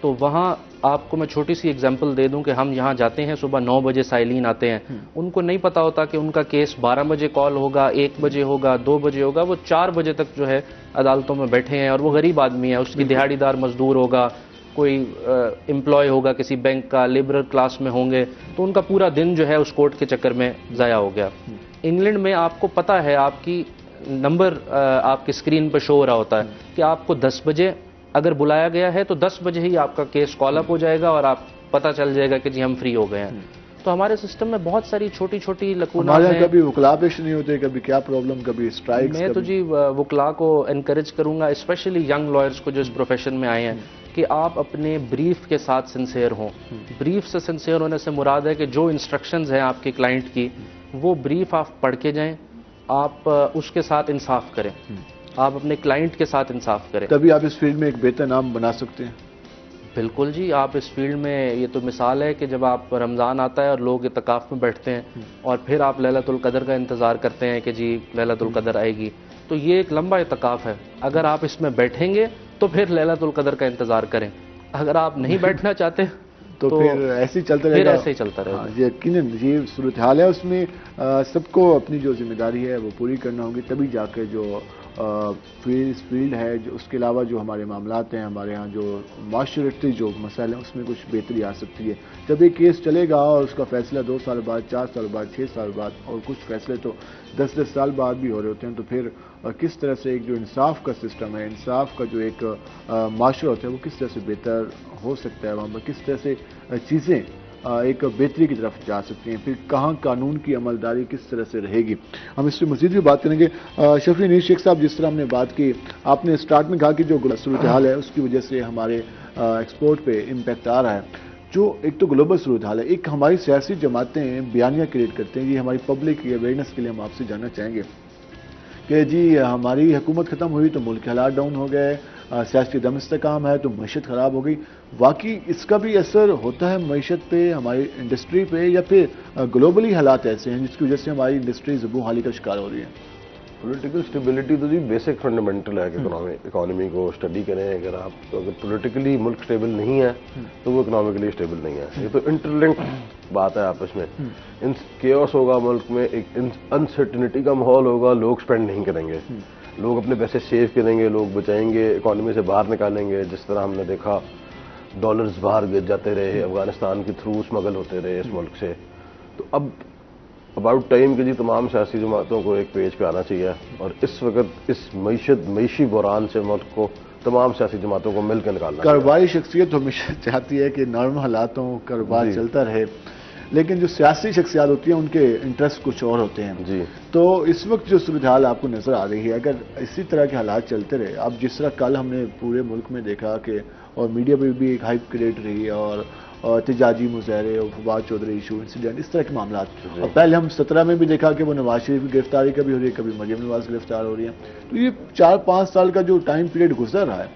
S7: تو وہاں آپ کو میں چھوٹی سی ایگزامپل دے دوں کہ ہم یہاں جاتے ہیں صبح 9 بجے سائلین آتے ہیں, ان کو نہیں پتا ہوتا کہ ان کا کیس 12 بجے کال ہوگا, 1 بجے ہوگا, 2 بجے ہوگا, وہ 4 بجے تک جو ہے عدالتوں میں بیٹھے ہیں, اور وہ غریب آدمی ہے, اس کی دہاڑی دار مزدور ہوگا, کوئی امپلائی ہوگا کسی بینک کا, لیبرر کلاس میں ہوں گے, تو ان کا پورا دن جو ہے اس کورٹ کے چکر میں ضائع ہو گیا. انگلینڈ میں آپ کو پتا ہے, آپ کی نمبر آپ کی اسکرین پہ شو ہو رہا ہوتا ہے کہ آپ کو 10 بجے اگر بلایا گیا ہے تو 10 بجے ہی آپ کا کیس کال اپ ہو جائے گا اور آپ پتہ چل جائے گا کہ جی ہم فری ہو گئے ہیں. تو ہمارے سسٹم میں بہت ساری چھوٹی چھوٹی لکونات ہیں.
S1: کبھی وکلاء پیش نہیں ہوتے, کبھی کیا پرابلم, کبھی اسٹرائکس.
S7: میں تو جی وکلاء کو انکریج کروں گا, اسپیشلی ینگ لائرز کو جو اس پروفیشن میں آئے ہیں, کہ آپ اپنے بریف کے ساتھ سنسیئر ہوں. بریف سے سنسیئر ہونے سے مراد ہے کہ جو انسٹرکشنز ہیں آپ کے کلائنٹ کی, وہ بریف آپ پڑھ کے جائیں, آپ اس کے ساتھ انصاف کریں, آپ اپنے کلائنٹ کے ساتھ انصاف کریں.
S1: تبھی آپ اس فیلڈ میں ایک بہتر نام بنا سکتے ہیں.
S7: بالکل جی, آپ اس فیلڈ میں, یہ تو مثال ہے کہ جب آپ رمضان آتا ہے اور لوگ اعتکاف میں بیٹھتے ہیں اور پھر آپ لیلۃ القدر کا انتظار کرتے ہیں کہ جی لیلۃ القدر آئے گی, تو یہ ایک لمبا اعتکاف ہے. اگر آپ اس میں بیٹھیں گے تو پھر لیلۃ القدر کا انتظار کریں, اگر آپ نہیں بیٹھنا چاہتے
S1: تو پھر ایسے ہی چلتا رہے گا.
S7: ایسے ہی چلتا رہے گا.
S1: یقیناً یہ صورتحال ہے, اس میں سب کو اپنی جو ذمہ داری ہے وہ پوری کرنا ہوگی, تبھی جا کے جو فیلڈ ہے, جو اس کے علاوہ جو ہمارے معاملات ہیں, ہمارے ہاں جو معاشرتی جو مسائل ہیں, اس میں کچھ بہتری آ سکتی ہے. جب ایک کیس چلے گا اور اس کا فیصلہ 2 سال بعد, 4 سال بعد, 6 سال بعد, اور کچھ فیصلے تو 10 سال بعد بھی ہو رہے ہوتے ہیں, تو پھر کس طرح سے ایک جو انصاف کا سسٹم ہے, انصاف کا جو ایک معاشرہ ہوتا ہے, وہ کس طرح سے بہتر ہو سکتا ہے, وہاں پر کس طرح سے چیزیں ایک بہتری کی طرف جا سکتی ہیں, پھر کہاں قانون کی عملداری کس طرح سے رہے گی. ہم اس سے مزید بھی بات کریں گے. شفیع انیس شیخ صاحب, جس طرح ہم نے بات کی, آپ نے اسٹارٹ میں کہا کہ جو صورتحال ہے اس کی وجہ سے ہمارے ایکسپورٹ پہ امپیکٹ آ رہا ہے, جو ایک تو گلوبل صورتحال ہے, ایک ہماری سیاسی جماعتیں بیانیہ کریٹ کرتے ہیں. یہ ہماری پبلک اویئرنیس کے لیے ہم آپ سے جاننا چاہیں گے کہ جی ہماری حکومت ختم ہوئی تو ملک کے حالات ڈاؤن ہو گئے, سیاسی عدم استحکام ہے تو معیشت خراب ہو گئی. واقعی اس کا بھی اثر ہوتا ہے معیشت پہ, ہماری انڈسٹری پہ, یا پھر گلوبلی حالات ایسے ہیں جس کی وجہ سے ہماری انڈسٹری زبوں حالی کا شکار ہو رہی ہے؟
S6: پولیٹیکل اسٹیبلٹی تو جی بیسک فنڈامنٹل ہے کہ اکانومی کو اسٹڈی کریں. اگر پولیٹیکلی ملک اسٹیبل نہیں ہے تو وہ اکنامکلی اسٹیبل نہیں ہے. یہ تو انٹرلنکڈ بات ہے آپس میں. کیوس ہوگا ملک میں, ایک انسرٹنٹی کا ماحول ہوگا, لوگ اسپینڈ نہیں کریں گے, لوگ اپنے پیسے سیو کریں گے, لوگ بچائیں گے, اکانومی سے باہر نکالیں گے. جس طرح ہم نے دیکھا ڈالرز باہر گر جاتے رہے, افغانستان کے تھرو اسمگل ہوتے رہے اس ملک سے. تو اب اباؤٹ ٹائم کہ جی تمام سیاسی جماعتوں کو ایک پیج پہ آنا چاہیے, اور اس وقت اس معیشی بحران سے ملک کو تمام سیاسی جماعتوں کو مل کے نکالنا.
S1: کاروباری شخصیت ہمیشہ چاہتی ہے کہ نارمل حالاتوں کاروبار چلتا رہے, لیکن جو سیاسی شخصیات ہوتی ہیں ان کے انٹرسٹ کچھ اور ہوتے ہیں.
S6: جی,
S1: تو اس وقت جو صورتحال آپ کو نظر آ رہی ہے, اگر اسی طرح کے حالات چلتے رہے, اب جس طرح کل ہم نے پورے ملک میں دیکھا کہ, اور میڈیا پہ بھی ایک ہائپ کریٹ رہی, اور احتجاجی مظاہرے اور فواد چودھری ایشو, انسیڈنٹ, اس طرح کے معاملات. اور پہلے ہم 17 میں بھی دیکھا کہ وہ نواز شریف کی گرفتاری کبھی ہو رہی ہے, کبھی مریم نواز گرفتار ہو رہی ہے. تو یہ 4-5 سال کا جو ٹائم پیریڈ گزر رہا ہے,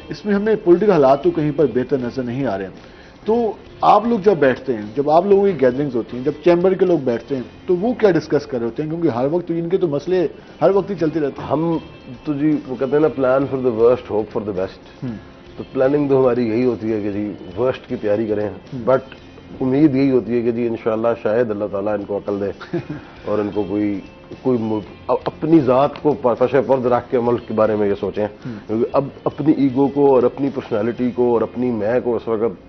S1: اس میں ہمیں پولیٹیکل حالات تو کہیں پر بہتر نظر نہیں آ رہے ہیں. تو آپ لوگ جب بیٹھتے ہیں, جب آپ لوگوں کی گیدرنگز ہوتی ہیں, جب چیمبر کے لوگ بیٹھتے ہیں, تو وہ کیا ڈسکس کر رہے ہوتے ہیں؟ کیونکہ ہر وقت ان کے تو مسئلے ہر وقت ہی چلتے رہتے ہیں.
S6: ہم تو جی وہ کہتے ہیں نا, plan for the worst, hope for the best. تو پلاننگ تو ہماری یہی ہوتی ہے کہ جی ورسٹ کی تیاری کریں, بٹ امید یہی ہوتی ہے کہ جی انشاءاللہ شاید اللہ تعالیٰ ان کو عقل دے اور ان کو کوئی اپنی ذات کو پش پرد رکھ کے ملک کے بارے میں یہ سوچیں. کیونکہ اب اپنی ایگو کو اور اپنی پرسنالٹی کو اور اپنی میں کو اس وقت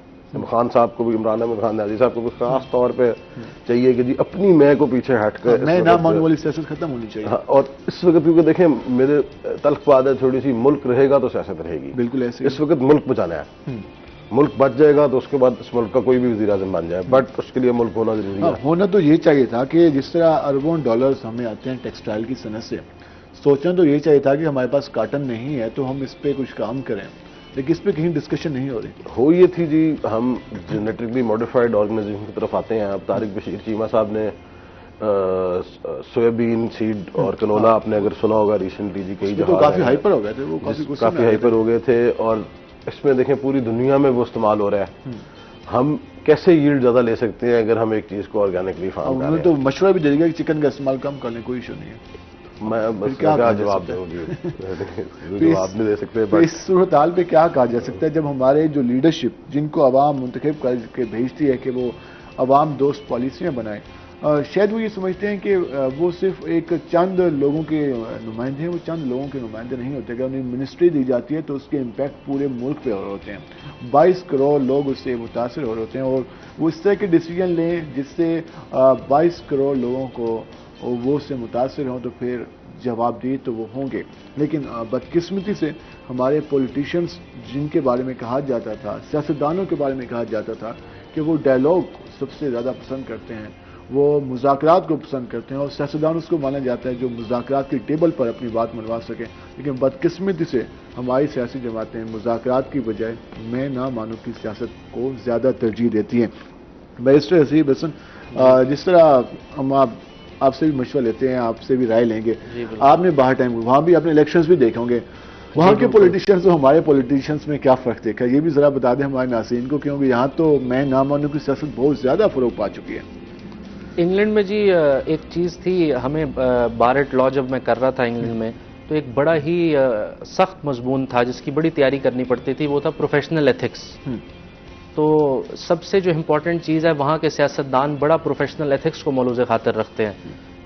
S6: خان صاحب کو بھی, عمران احمد خان نیازی صاحب کو بھی خاص طور پہ چاہیے کہ جی اپنی میں کو پیچھے ہٹ کر
S1: میں نہ ماننے والی سیاست ختم ہونی چاہیے.
S6: اور اس وقت کیونکہ دیکھیں میرے تلخ بات ہے تھوڑی سی, ملک رہے گا تو سیاست رہے گی.
S1: بالکل ایسے
S6: اس وقت ملک بچانا ہے, ملک بچ جائے گا تو اس کے بعد اس ملک کا کوئی بھی وزیر اعظم بن جائے, بٹ اس کے لیے ملک ہونا ضروری ہے.
S1: ہونا تو یہ چاہیے تھا کہ جس طرح اربوں ڈالرز ہمیں آتے ہیں ٹیکسٹائل کی صنعت سے, سوچنا تو یہ چاہیے تھا کہ ہمارے پاس کاٹن نہیں ہے تو ہم اس پہ کچھ کام کریں, لیکن اس پہ کہیں ڈسکشن نہیں ہو رہی.
S6: ہو یہ تھی جی, ہم جینیٹکلی ماڈیفائڈ آرگنائزیشن کی طرف آتے ہیں. اب طارق بشیر چیمہ صاحب نے سویابین سیڈ اور کنولا آپ نے اگر سنا ہوگا ریسنٹلی جی, کئی جگہ
S1: کافی ہائپر ہو گئے تھے, وہ
S6: کافی ہائپر ہو گئے تھے, اور اس میں دیکھیں پوری دنیا میں وہ استعمال ہو رہا ہے. ہم کیسے ییلڈ زیادہ لے سکتے ہیں اگر ہم ایک چیز کو آرگینکلی فارم کریں؟
S1: انہوں نے تو مشورہ بھی دے دیا کہ چکن کا استعمال کم کر لیں, کوئی ایشو نہیں ہے.
S6: میں بس
S1: کیا
S6: جواب دوں گی جواب نہیں دے سکتے.
S1: اس صورتحال پہ کیا کہا جا سکتا ہے جب ہمارے جو لیڈرشپ جن کو عوام منتخب کر کے بھیجتی ہے کہ وہ عوام دوست پالیسیاں بنائیں، شاید وہ یہ سمجھتے ہیں کہ وہ صرف ایک چند لوگوں کے نمائندے ہیں، وہ چند لوگوں کے نمائندے نہیں ہوتے. اگر انہیں منسٹری دی جاتی ہے تو اس کے امپیکٹ پورے ملک پہ ہو رہے ہوتے ہیں. 22 کروڑ لوگ اس سے متاثر ہو رہے ہوتے ہیں اور وہ اس طرح کے ڈیسیجن لیں جس سے 22 کروڑ لوگوں کو وہ اس سے متاثر ہوں تو پھر جواب دی تو وہ ہوں گے. لیکن بدقسمتی سے ہمارے پولیٹیشنز جن کے بارے میں کہا جاتا تھا، سیاستدانوں کے بارے میں کہا جاتا تھا کہ وہ ڈائلاگ سب سے زیادہ پسند کرتے ہیں، وہ مذاکرات کو پسند کرتے ہیں اور سیاستدان اس کو مانا جاتا ہے جو مذاکرات کی ٹیبل پر اپنی بات منوا سکیں. لیکن بدقسمتی سے ہماری سیاسی جماعتیں مذاکرات کی بجائے میں نہ مانوں کی سیاست کو زیادہ ترجیح دیتی ہیں. بیرسٹر حسیب حسن، جس طرح ہم آپ سے بھی مشورہ لیتے ہیں، آپ سے بھی رائے لیں گے، آپ نے باہر ٹائم وہاں بھی اپنے الیکشنز بھی دیکھے ہوں گے، وہاں کے پولیٹیشینز اور ہمارے پولیٹیشینز میں کیا فرق دیکھا، یہ بھی ذرا بتا دیں ہمارے ناظرین کو، کیونکہ یہاں تو میں نہ مانوں کی سیاست بہت زیادہ فروغ پا چکی ہے.
S7: انگلینڈ میں جی ایک چیز تھی، ہمیں بارٹ لا جب میں کر رہا تھا انگلینڈ میں تو ایک بڑا ہی سخت مضمون تھا جس کی بڑی تیاری کرنی پڑتی تھی، وہ تھا پروفیشنل ایتھکس. تو سب سے جو امپورٹنٹ چیز ہے وہاں کے سیاستدان بڑا پروفیشنل ایتھکس کو ملوز خاطر رکھتے ہیں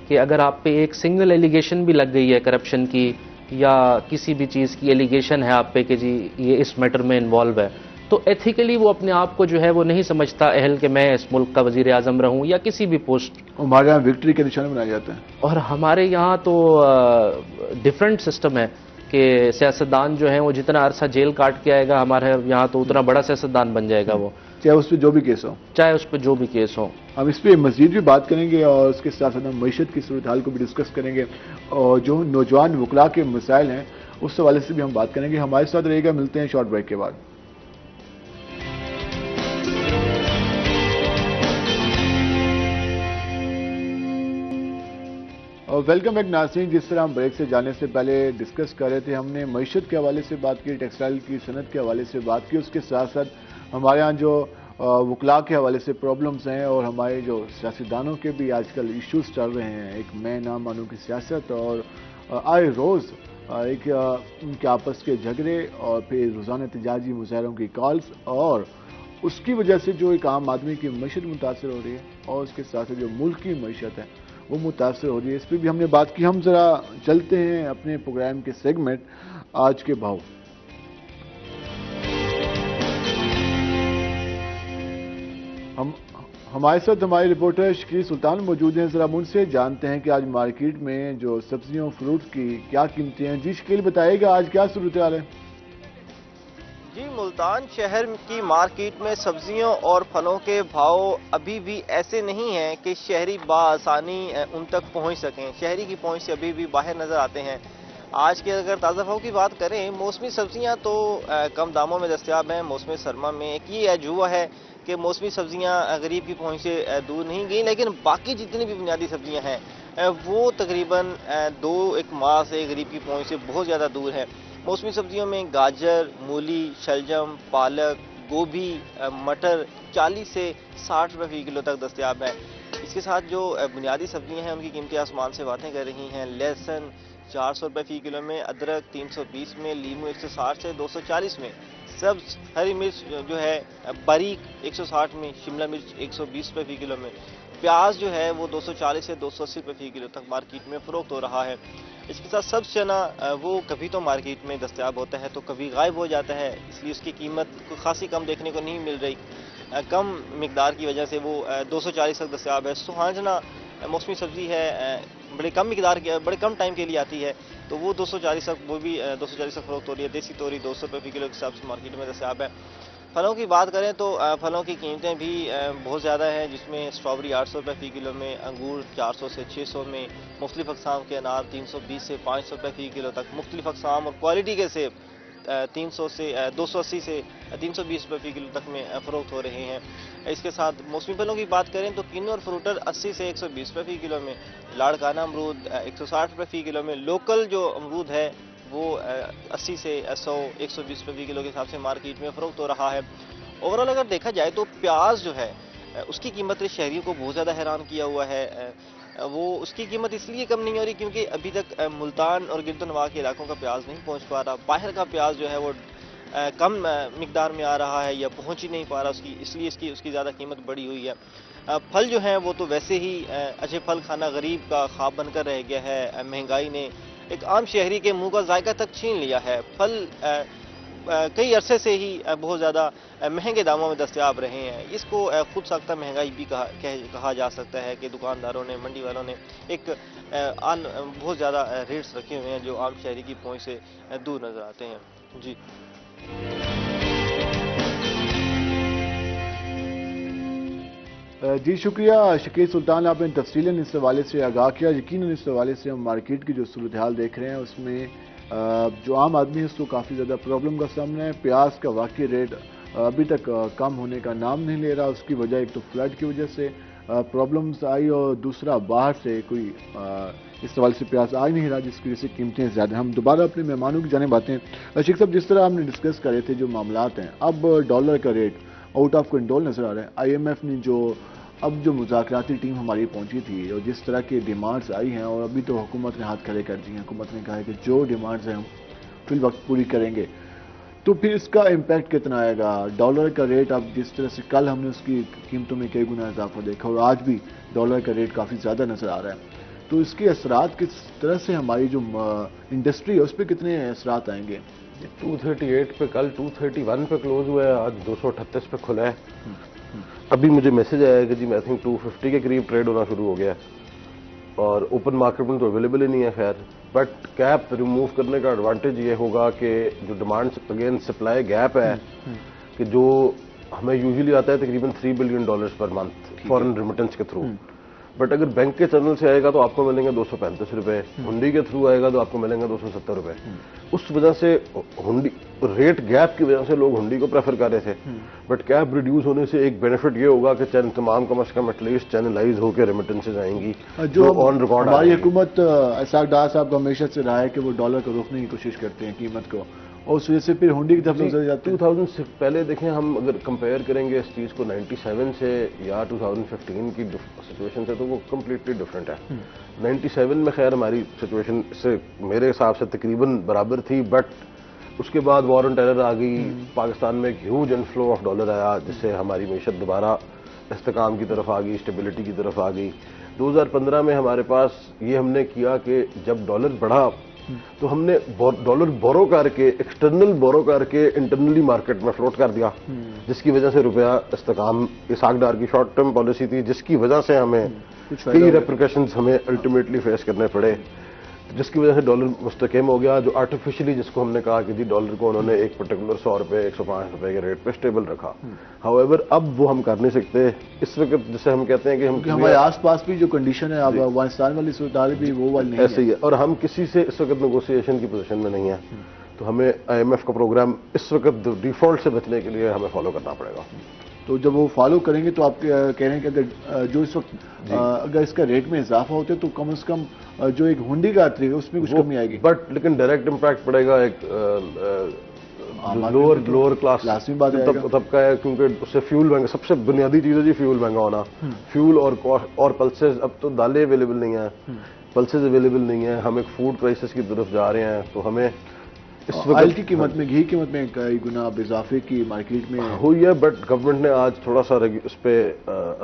S7: کہ اگر آپ پہ ایک سنگل ایلیگیشن بھی لگ گئی ہے کرپشن کی یا کسی بھی چیز کی ایلیگیشن ہے آپ پہ کہ جی یہ اس میٹر میں انوالو ہے، تو ایتھیکلی وہ اپنے آپ کو جو ہے وہ نہیں سمجھتا اہل کہ میں اس ملک کا وزیر اعظم رہوں یا کسی بھی پوسٹ.
S1: ہمارے یہاں وکٹری کے نشان بنایا جاتا ہے
S7: اور ہمارے یہاں تو ڈیفرنٹ سسٹم ہے کہ سیاستدان جو ہیں وہ جتنا عرصہ جیل کاٹ کے آئے گا ہمارے یہاں تو اتنا بڑا سیاستدان بن جائے گا وہ،
S1: چاہے اس پہ جو بھی کیس ہو.
S7: ہم
S1: اس پہ مزید بھی بات کریں گے اور اس کے ساتھ ساتھ ہم معیشت کی صورتحال کو بھی ڈسکس کریں گے اور جو نوجوان وکلاء کے مسائل ہیں اس حوالے سے بھی ہم بات کریں گے. ہمارے ساتھ رہے گا، ملتے ہیں شارٹ بریک کے بعد. اور ویلکم بیک ناظرین. جس طرح ہم بریک سے جانے سے پہلے ڈسکس کر رہے تھے، ہم نے معیشت کے حوالے سے بات کی، ٹیکسٹائل کی صنعت کے حوالے سے بات کی، اس کے ساتھ ساتھ ہمارے ہاں جو وکلاء کے حوالے سے پرابلمز ہیں اور ہمارے جو سیاستدانوں کے بھی آج کل ایشوز چل رہے ہیں، ایک میں نہ مانوں کی سیاست اور آئے روز ایک ان کے آپس کے جھگڑے اور پھر روزانہ احتجاجی مظاہروں کی کالز اور اس کی وجہ سے جو ایک عام آدمی کی معیشت متاثر ہو رہی ہے اور اس کے ساتھ جو ملک کی معیشت ہے وہ متاثر ہو رہی ہے. اس پہ بھی ہم نے بات کی. ہم ذرا چلتے ہیں اپنے پروگرام کے سیگمنٹ آج کے بھاؤ. ہمارے ساتھ ہمارے رپورٹر شکیل سلطان موجود ہیں. ذرا ان سے جانتے ہیں کہ آج مارکیٹ میں جو سبزیوں فروٹ کی کیا قیمتیں ہیں. جی شکیل بتائے گا آج کیا صورتحال ہے؟
S8: جی ملتان شہر کی مارکیٹ میں سبزیوں اور پھلوں کے بھاؤ ابھی بھی ایسے نہیں ہیں کہ شہری بآسانی ان تک پہنچ سکیں. شہری کی پہنچ سے ابھی بھی باہر نظر آتے ہیں. آج کے اگر تازہ بھاؤ کی بات کریں، موسمی سبزیاں تو کم داموں میں دستیاب ہیں. موسم سرما میں ایک یہ عجوبہ ہے کہ موسمی سبزیاں غریب کی پہنچ سے دور نہیں گئیں، لیکن باقی جتنی بھی بنیادی سبزیاں ہیں وہ تقریباً 2-1 ماہ سے غریب کی پہنچ سے بہت زیادہ دور ہے. موسمی سبزیوں میں گاجر، مولی، شلجم، پالک، گوبھی، مٹر 40 سے 60 روپے فی کلو تک دستیاب ہیں. اس کے ساتھ جو بنیادی سبزیاں ہیں ان کی قیمتیں آسمان سے باتیں کر رہی ہیں. لہسن 400 روپے فی کلو میں، ادرک 320 میں، لیمو 160 سے 240 میں، سبز ہری مرچ جو ہے باریک 160 میں، شملہ مرچ 120 روپے فی کلو میں، پیاز جو ہے وہ 240 سے 280 روپے فی کلو تک مارکیٹ میں فروخت ہو رہا ہے. اس کے ساتھ سبز چنا وہ کبھی تو مارکیٹ میں دستیاب ہوتا ہے تو کبھی غائب ہو جاتا ہے، اس لیے اس کی قیمت خاصی کم دیکھنے کو نہیں مل رہی. کم مقدار کی وجہ سے وہ 240 تک دستیاب ہے. سہانجنا موسمی سبزی ہے، بڑے کم مقدار کی، بڑے کم ٹائم کے لیے آتی ہے تو وہ 240 تک، وہ بھی 240 تک فروخت ہو رہی ہے. دیسی توری 200 روپے فی کلو کے حساب سے مارکیٹ میں دستیاب ہے. پھلوں کی بات کریں تو پھلوں کی قیمتیں بھی بہت زیادہ ہیں، جس میں اسٹرابری 800 روپے فی کلو میں، انگور 400 سے 600 میں، مختلف اقسام کے انار 320 سے 500 روپے فی کلو تک، مختلف اقسام اور کوالٹی کے سیب 300 سے 280 سے 320 روپے فی کلو تک میں فروخت ہو رہے ہیں. اس کے ساتھ موسمی پھلوں کی بات کریں تو کینو اور فروٹر 80 سے 120 روپے فی کلو میں، لاڑکانہ امرود 160 روپے فی کلو میں. لوکل جو امرود ہے وہ 80 سے 100 120 روپے فی کلو کے حساب سے مارکیٹ میں فروخت ہو رہا ہے. اوورال اگر دیکھا جائے تو پیاز جو ہے اس کی قیمت شہریوں کو بہت زیادہ حیران کیا ہوا ہے. وہ اس کی قیمت اس لیے کم نہیں ہو رہی کیونکہ ابھی تک ملتان اور گرد و نواح کے علاقوں کا پیاز نہیں پہنچ پا رہا. باہر کا پیاز جو ہے وہ کم مقدار میں آ رہا ہے یا پہنچ ہی نہیں پا رہا اس لیے اس کی زیادہ قیمت بڑھی ہوئی ہے. پھل جو ہیں وہ تو ویسے ہی اچھے پھل کھانا غریب کا خواب بن کر رہ گیا ہے. مہنگائی نے ایک عام شہری کے منہ کا ذائقہ تک چھین لیا ہے. پھل کئی عرصے سے ہی بہت زیادہ مہنگے داموں میں دستیاب رہے ہیں. اس کو خود ساختہ مہنگائی بھی کہا جا سکتا ہے کہ دکانداروں نے منڈی والوں نے ایک بہت زیادہ ریٹس رکھے ہوئے ہیں جو عام شہری کی پہنچ سے دور نظر آتے ہیں. جی
S1: جی شکریہ شکیل سلطان, آپ نے تفصیلاً اس حوالے سے آگاہ کیا. یقیناً اس حوالے سے ہم مارکیٹ کی جو صورتحال دیکھ رہے ہیں اس میں جو عام آدمی ہے اس کو کافی زیادہ پرابلم کا سامنا ہے. پیاز کا واقعی ریٹ ابھی تک کم ہونے کا نام نہیں لے رہا. اس کی وجہ ایک تو فلڈ کی وجہ سے پرابلمز آئی اور دوسرا باہر سے کوئی اس حوالے سے پیاز آ ہی نہیں رہا جس کی وجہ سے قیمتیں زیادہ. ہم دوبارہ اپنے مہمانوں کی جانب آتے ہیں. شیخ صاحب, جس طرح ہم نے ڈسکس کرے تھے جو معاملات ہیں, اب ڈالر کا ریٹ آؤٹ آف کنٹرول نظر آ رہا ہے. آئی ایم ایف نے جو مذاکراتی ٹیم ہماری پہنچی تھی اور جس طرح کی ڈیمانڈز آئی ہیں, اور ابھی تو حکومت نے ہاتھ کھڑے کر دیے ہیں. حکومت نے کہا ہے کہ جو ڈیمانڈز ہیں ہم فی الوقت پوری کریں گے. تو پھر اس کا امپیکٹ کتنا آئے گا؟ ڈالر کا ریٹ اب جس طرح سے کل ہم نے اس کی قیمتوں میں کئی گنا اضافہ دیکھا اور آج بھی ڈالر کا ریٹ کافی زیادہ نظر آ رہا ہے, تو اس کے اثرات کس طرح سے ہماری جو انڈسٹری ہے اس پہ کتنے اثرات آئیں گے؟
S6: 238 پہ کل 231 پہ کلوز ہوا ہے, آج 238 پہ کھلا ہے. ابھی مجھے میسج آیا ہے کہ جی میں تھنک 250 کے قریب ٹریڈ ہونا شروع ہو گیا ہے اور اوپن مارکیٹ میں تو اویلیبل ہی نہیں ہے. خیر بٹ کیپ ریموو کرنے کا ایڈوانٹیج یہ ہوگا کہ جو ڈیمانڈ اگین سپلائی گیپ ہے کہ جو ہمیں یوزلی آتا ہے تقریباً $3 billion per month foreign remittance کے تھرو, بٹ اگر بینک کے چینل سے آئے گا تو آپ کو ملیں گے 235 روپے, ہنڈی کے تھرو آئے گا تو آپ کو ملیں گے 270 روپے. اس وجہ سے ہنڈی ریٹ گیپ کی وجہ سے لوگ ہنڈی کو پریفر کر رہے تھے, بٹ گیپ ریڈیوس ہونے سے ایک بینیفٹ یہ ہوگا کہ تمام کم از کم ایٹ لیسٹ چینلائز ہو کے ریمیٹنسز آئیں گی جو آن ریکارڈ.
S1: ہماری حکومت اسحاق ڈار صاحب کا ہمیشہ سے رہا ہے کہ وہ ڈالر کو روکنے کی کوشش کرتے ہیں قیمت کو, اور اس وجہ سے پھر ہنڈی کی طرف نظر جاتے ہیں.
S6: 2000 سے پہلے دیکھیں, ہم اگر کمپیئر کریں گے اس چیز کو 97 سے یا 2015 کی سچویشن سے تو وہ کمپلیٹلی ڈفرینٹ ہے. 97 میں خیر ہماری سچویشن سے میرے حساب سے تقریباً برابر تھی, بٹ اس کے بعد وار آن ٹیرر آ گئی, پاکستان میں ایک ہیوج انفلو آف ڈالر آیا جس سے ہماری معیشت دوبارہ استحکام کی طرف آ گئی, اسٹیبلٹی کی طرف آ گئی. 2015 میں ہمارے پاس یہ ہم نے کیا کہ جب ڈالر بڑھا تو ہم نے ڈالر بورو کر کے ایکسٹرنل بورو کر کے انٹرنلی مارکیٹ میں فلوٹ کر دیا, جس کی وجہ سے روپیہ استحکام اسحاق ڈار کی شارٹ ٹرم پالیسی تھی جس کی وجہ سے ہمیں کئی ریپریکیشنز ہمیں الٹیمیٹلی فیس کرنے پڑے, جس کی وجہ سے ڈالر مستحکم ہو گیا. جو آرٹیفیشلی جس کو ہم نے کہا کہ جی ڈالر کو انہوں نے ایک پرٹیکولر 100 روپے 105 روپے کے ریٹ پہ اسٹیبل رکھا. ہاؤ ایور اب وہ ہم کر نہیں سکتے اس وقت, جسے ہم کہتے ہیں کہ
S1: ہمارے آس پاس بھی جو کنڈیشن ہے اب افغانستان والی صورتحال بھی وہ والی نہیں
S6: ایسے ہی ہے, اور ہم کسی سے اس وقت نیگوسیشن کی پوزیشن میں نہیں ہیں. تو ہمیں آئی ایم ایف کا پروگرام اس وقت ڈیفالٹ سے بچنے کے لیے ہمیں فالو کرنا پڑے گا.
S1: تو جب وہ فالو کریں گے تو آپ کہہ رہے ہیں کہ اگر جو اس وقت اگر اس کا ریٹ میں اضافہ ہوتے تو کم از کم جو ایک ہنڈی کا طریقہ اس میں کچھ کمی آئے گی,
S6: بٹ لیکن ڈائریکٹ امپیکٹ پڑے گا ایک لوور کلاس طبقہ ہے, کیونکہ اس سے فیول مہنگا, سب سے بنیادی چیز ہے جی فیول مہنگا ہونا. فیول اور پلسز, اب تو دالیں اویلیبل نہیں ہیں, پلسز اویلیبل نہیں ہیں, ہم ایک فوڈ کرائسس کی طرف جا رہے ہیں. تو ہمیں اس
S1: آئل کی قیمت میں, گھی کی قیمت میں کئی گنا اضافے کی مارکیٹ میں
S6: ہوئی ہے, بٹ گورنمنٹ نے آج تھوڑا سا اس پہ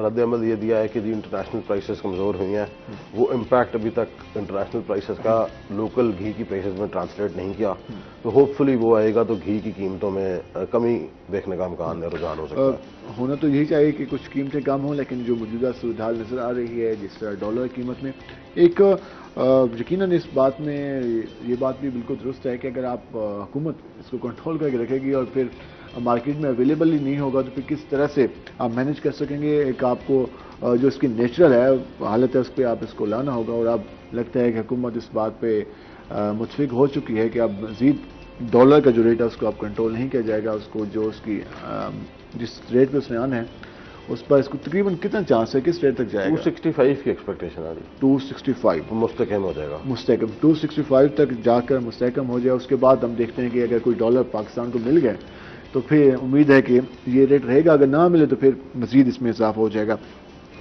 S6: رد عمل یہ دیا ہے کہ جی انٹرنیشنل پرائسز کمزور ہوئی ہیں. وہ امپیکٹ ابھی تک انٹرنیشنل پرائسز کا لوکل گھی کی پرائسز میں ٹرانسلیٹ نہیں کیا, تو ہوپ فلی وہ آئے گا تو گھی کی قیمتوں میں کمی دیکھنے کا امکان رجحان ہو سکتا ہے.
S1: ہونا تو یہی چاہیے کہ کچھ قیمتیں کم ہوں, لیکن جو موجودہ صورتحال نظر آ رہی ہے جس طرح ڈالر قیمت میں ایک یقیناً اس بات میں یہ بات بھی بالکل درست ہے کہ اگر آپ حکومت اس کو کنٹرول کر کے رکھے گی اور پھر مارکیٹ میں اویلیبل ہی نہیں ہوگا تو پھر کس طرح سے آپ مینیج کر سکیں گے. ایک آپ کو جو اس کی نیچرل ہے حالت ہے اس پہ آپ اس کو لانا ہوگا, اور اب لگتا ہے کہ حکومت اس بات پہ متفق ہو چکی ہے کہ اب مزید ڈالر کا جو ریٹ ہے اس کو اب کنٹرول نہیں کیا جائے گا. اس کو جو اس کی جس ریٹ پہ اس نے آنا ہے اس پر اس کو تقریباً کتنا چانس ہے, کس ریٹ تک جائے گا؟
S6: 265 کی ایکسپیکٹیشن آ رہی,
S1: 265
S6: مستحکم ہو جائے گا.
S1: مستحکم 265 تک جا کر مستحکم ہو جائے. اس کے بعد ہم دیکھتے ہیں کہ اگر کوئی ڈالر پاکستان کو مل گئے تو پھر امید ہے کہ یہ ریٹ رہے گا, اگر نہ ملے تو پھر مزید اس میں اضافہ ہو جائے گا.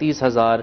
S7: 30,000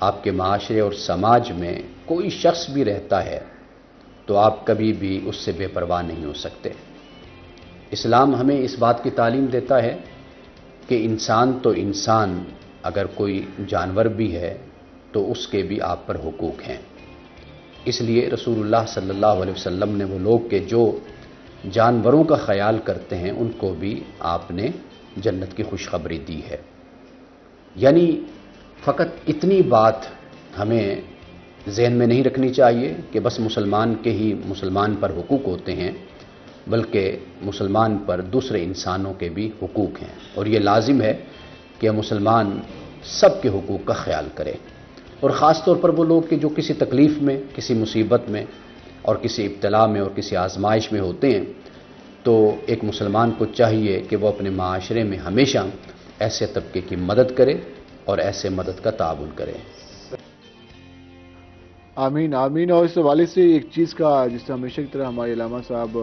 S9: آپ کے معاشرے اور سماج میں کوئی شخص بھی رہتا ہے تو آپ کبھی بھی اس سے بے پرواہ نہیں ہو سکتے۔ اسلام ہمیں اس بات کی تعلیم دیتا ہے کہ انسان تو انسان، اگر کوئی جانور بھی ہے تو اس کے بھی آپ پر حقوق ہیں۔ اس لیے رسول اللہ صلی اللہ علیہ وسلم نے وہ لوگ کہ جو جانوروں کا خیال کرتے ہیں ان کو بھی آپ نے جنت کی خوشخبری دی ہے۔ یعنی فقط اتنی بات ہمیں ذہن میں نہیں رکھنی چاہیے کہ بس مسلمان کے ہی مسلمان پر حقوق ہوتے ہیں، بلکہ مسلمان پر دوسرے انسانوں کے بھی حقوق ہیں، اور یہ لازم ہے کہ مسلمان سب کے حقوق کا خیال کرے، اور خاص طور پر وہ لوگ کہ جو کسی تکلیف میں، کسی مصیبت میں اور کسی ابتلا میں اور کسی آزمائش میں ہوتے ہیں، تو ایک مسلمان کو چاہیے کہ وہ اپنے معاشرے میں ہمیشہ ایسے طبقے کی مدد کرے اور ایسے مدد کا تعاون کرے۔
S1: آمین آمین۔ اور اس حوالے سے ایک چیز کا جس سے ہمیشہ کی طرح ہمارے علامہ صاحب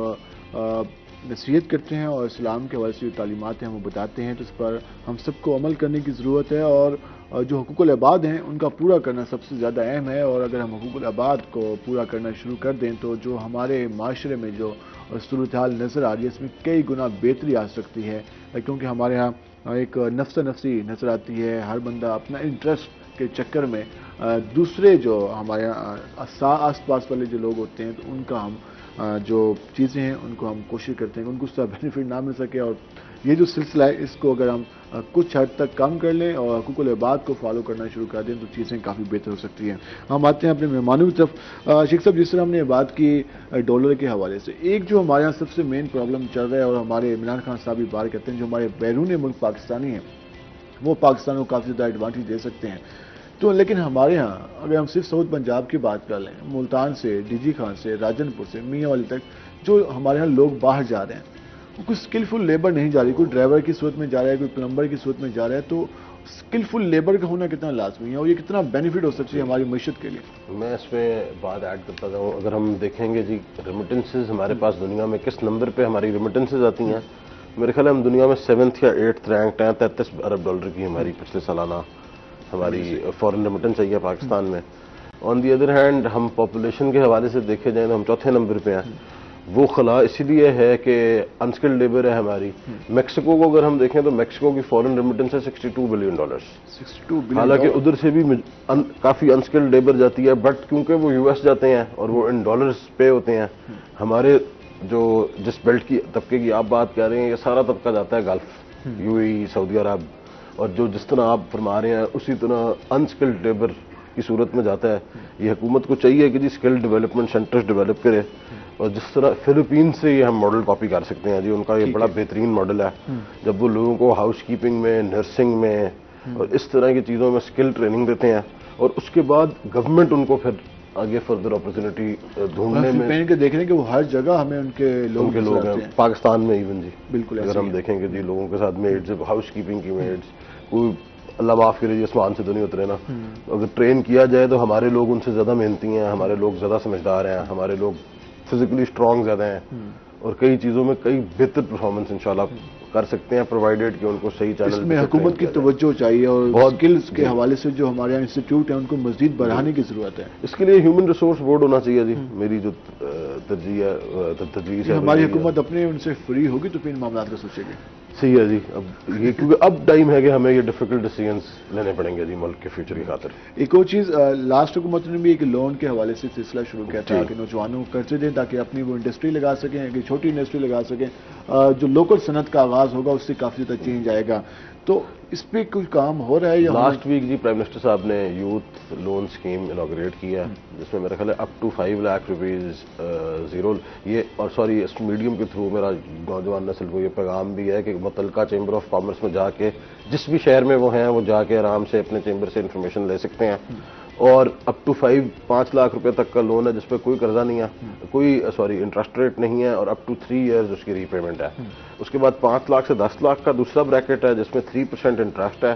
S1: نصیحت کرتے ہیں اور اسلام کے حوالے سے جو تعلیمات ہیں وہ بتاتے ہیں، تو اس پر ہم سب کو عمل کرنے کی ضرورت ہے، اور جو حقوق العباد ہیں ان کا پورا کرنا سب سے زیادہ اہم ہے، اور اگر ہم حقوق العباد کو پورا کرنا شروع کر دیں تو جو ہمارے معاشرے میں جو صورتحال نظر آ رہی ہے اس میں کئی گنا بہتری آ سکتی ہے، کیونکہ ہمارے ہاں ایک نفس نفسی نظر آتی ہے، ہر بندہ اپنا انٹرسٹ کے چکر میں دوسرے جو ہمارے آس پاس والے جو لوگ ہوتے ہیں تو ان کا ہم جو چیزیں ہیں ان کو ہم کوشش کرتے ہیں کہ ان کو اس طرح بینیفٹ نہ مل سکے، اور یہ جو سلسلہ ہے اس کو اگر ہم کچھ حد تک کم کر لیں اور حقوق العباد کو فالو کرنا شروع کر دیں تو چیزیں کافی بہتر ہو سکتی ہیں۔ ہم آتے ہیں اپنے مہمانوں کی طرف۔ شیخ صاحب، جس طرح ہم نے بات کی ڈالر کے حوالے سے، ایک جو ہمارے یہاں سب سے مین پرابلم چل رہا ہے اور ہمارے عمران خان صاحب بھی بات کرتے ہیں، جو ہمارے بیرون ملک پاکستانی ہیں وہ پاکستان کو کافی زیادہ ایڈوانٹیج دے سکتے ہیں، تو لیکن ہمارے ہاں اگر ہم صرف ساؤتھ پنجاب کی بات کر لیں، ملتان سے، ڈی جی خان سے، راجن پور سے، میاں والی تک جو ہمارے ہاں لوگ باہر جا رہے ہیں، وہ کوئی اسکلفل لیبر نہیں جا رہی، کوئی ڈرائیور کی صورت میں جا رہا ہے، کوئی پلمبر کی صورت میں جا رہا ہے، تو اسکلفل لیبر کا ہونا کتنا لازمی ہے اور یہ کتنا بینیفٹ ہو سکتی ہے ہماری معیشت کے لیے؟
S6: میں اس میں بات ایڈ کرتا جاؤں، اگر ہم دیکھیں گے جی ریمیٹنسز ہمارے پاس دنیا میں کس نمبر پہ ہماری ریمیٹنسز آتی ہیں، میرے خیال ہے ہم دنیا میں 7th یا 8th رینکڈ ہیں، 33 ارب ڈالر کی ہماری پچھلے سالانہ ہماری فورن ریمیٹنس آئی ہے پاکستان میں۔ آن دی ادر ہینڈ ہم پاپولیشن کے حوالے سے دیکھے جائیں تو ہم 4تھے نمبر پہ ہیں۔ وہ خلا اسی لیے ہے کہ انسکلڈ لیبر ہے ہماری۔ میکسیکو کو اگر ہم دیکھیں تو میکسیکو کی فورن ریمیٹنس ہے $62 بلین، حالانکہ ادھر سے بھی کافی انسکلڈ لیبر جاتی ہے، بٹ کیونکہ وہ US جاتے ہیں اور وہ ان ڈالرز پے ہوتے ہیں، ہمارے جو جس بیلٹ کی طبقے کی آپ بات کر رہے ہیں یہ سارا طبقہ جاتا ہے گلف، UAE، سعودی عرب، اور جو جس طرح آپ فرما رہے ہیں اسی طرح انسکلڈ لیبر کی صورت میں جاتا ہے۔ یہ حکومت کو چاہیے کہ جی اسکل ڈیولپمنٹ سینٹرز ڈیولپ کرے، اور جس طرح فلپین سے یہ ہم ماڈل کاپی کر سکتے ہیں جی، ان کا یہ بڑا بہترین ماڈل ہے، جب وہ لوگوں کو ہاؤس کیپنگ میں، نرسنگ میں اور اس طرح کی چیزوں میں اسکل ٹریننگ دیتے ہیں، اور اس کے بعد گورنمنٹ ان کو پھر آگے فردر اپرچونٹی ڈھونڈنے میں
S1: دیکھ رہے ہیں کہ وہ ہر جگہ ہمیں ان کے لوگ
S6: ہیں پاکستان میں ایون جی
S1: بالکل
S6: اگر ہم دیکھیں گے جی لوگوں کے ساتھ میڈز، ہاؤس کیپنگ کی میڈز، کوئی اللہ معاف کرے آسمان سے تو نہیں اترے نا، اگر ٹرین کیا جائے تو ہمارے لوگ ان سے زیادہ محنتی ہیں، ہمارے لوگ زیادہ سمجھدار ہیں، ہمارے لوگ فزیکلی اسٹرانگ زیادہ ہیں، اور کئی چیزوں میں کئی بہتر پرفارمنس انشاءاللہ کر سکتے ہیں، پرووائڈیڈ کہ ان کو صحیح چینل۔
S1: اس میں حکومت کی توجہ چاہیے اور اسکلز کے حوالے سے جو ہمارے یہاں انسٹیٹیوٹ ہیں ان کو مزید بڑھانے کی ضرورت ہے۔
S6: اس کے لیے ہیومن ریسورس بورڈ ہونا چاہیے جی، میری جو تجویز ہے۔
S1: ہماری حکومت اپنے ان سے فری ہوگی تو پھر ان معاملات کو سوچے گی۔
S6: صحیح ہے جی، اب یہ کیونکہ اب ٹائم ہے کہ ہمیں یہ ڈیفیکلٹ ڈیسیژنز لینے پڑیں گے جی ملک کے فیوچر کی خاطر۔
S1: ایک اور چیز، لاسٹ حکومت نے بھی ایک لون کے حوالے سے سلسلہ شروع کیا تھا کہ نوجوانوں کو قرضے دیں تاکہ اپنی وہ انڈسٹری لگا سکیں، ایک چھوٹی انڈسٹری لگا سکیں، جو لوکل صنعت کا آغاز ہوگا اس سے کافی زیادہ چینج آئے گا، تو اس پہ کچھ کام ہو رہا ہے یا؟
S6: Last week g prime minister صاحب نے یوتھ لون اسکیم انوگریٹ کی ہے، جس میں میرا خیال ہے up to 5 lakh rupees zero, یہ اور سوری اس میڈیم کے تھرو میرا نوجوان نسل کو یہ پیغام بھی ہے کہ متعلقہ چیمبر آف کامرس میں جا کے جس بھی شہر میں وہ ہیں وہ جا کے آرام سے اپنے چیمبر سے انفارمیشن لے سکتے ہیں، اور اپ ٹو 5 لاکھ روپے تک کا لون ہے جس پہ کوئی قرضہ نہیں ہے، کوئی انٹرسٹ ریٹ نہیں ہے، اور اپ ٹو 3 ایئرز اس کی ری پیمنٹ ہے۔ اس کے بعد 5 لاکھ سے 10 لاکھ کا دوسرا بریکٹ ہے جس میں 3% انٹرسٹ ہے،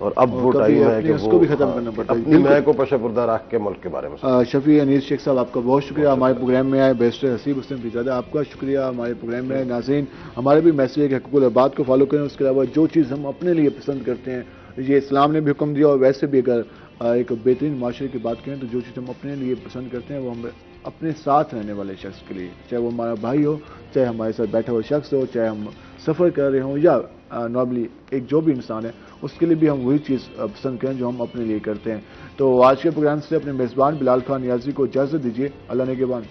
S6: اور اب وہ ٹائم ہے کہ
S1: اس کو بھی ختم کرنا پڑتا ہے.
S6: اپنی میں کو پشہ پردہ رکھ کے ملک کے بارے میں.
S1: شفیع انیس شیخ صاحب آپ کا بہت شکریہ ہمارے پروگرام میں آئے. بیرسٹر حسیب حسین پیرزادہ آپ کا شکریہ ہمارے پروگرام میں آئے. ناظرین ہمارے بھی میسج ہے کہ حقوق العباد کو فالو کریں. اس کے علاوہ جو چیز ہم اپنے لیے پسند کرتے ہیں یہ اسلام نے بھی حکم دیا, اور ویسے بھی اگر ایک بہترین معاشرے کی بات کریں تو جو چیز ہم اپنے لیے پسند کرتے ہیں وہ ہم اپنے ساتھ رہنے والے شخص کے لیے, چاہے وہ ہمارا بھائی ہو, چاہے ہمارے ساتھ بیٹھا ہوا شخص ہو, چاہے ہم سفر کر رہے ہوں, یا نارملی ایک جو بھی انسان ہے اس کے لیے بھی ہم وہی چیز پسند کریں جو ہم اپنے لیے کرتے ہیں. تو آج کے پروگرام سے اپنے میزبان بلال خان نیازی کو اجازت دیجیے. اللہ نگہبان.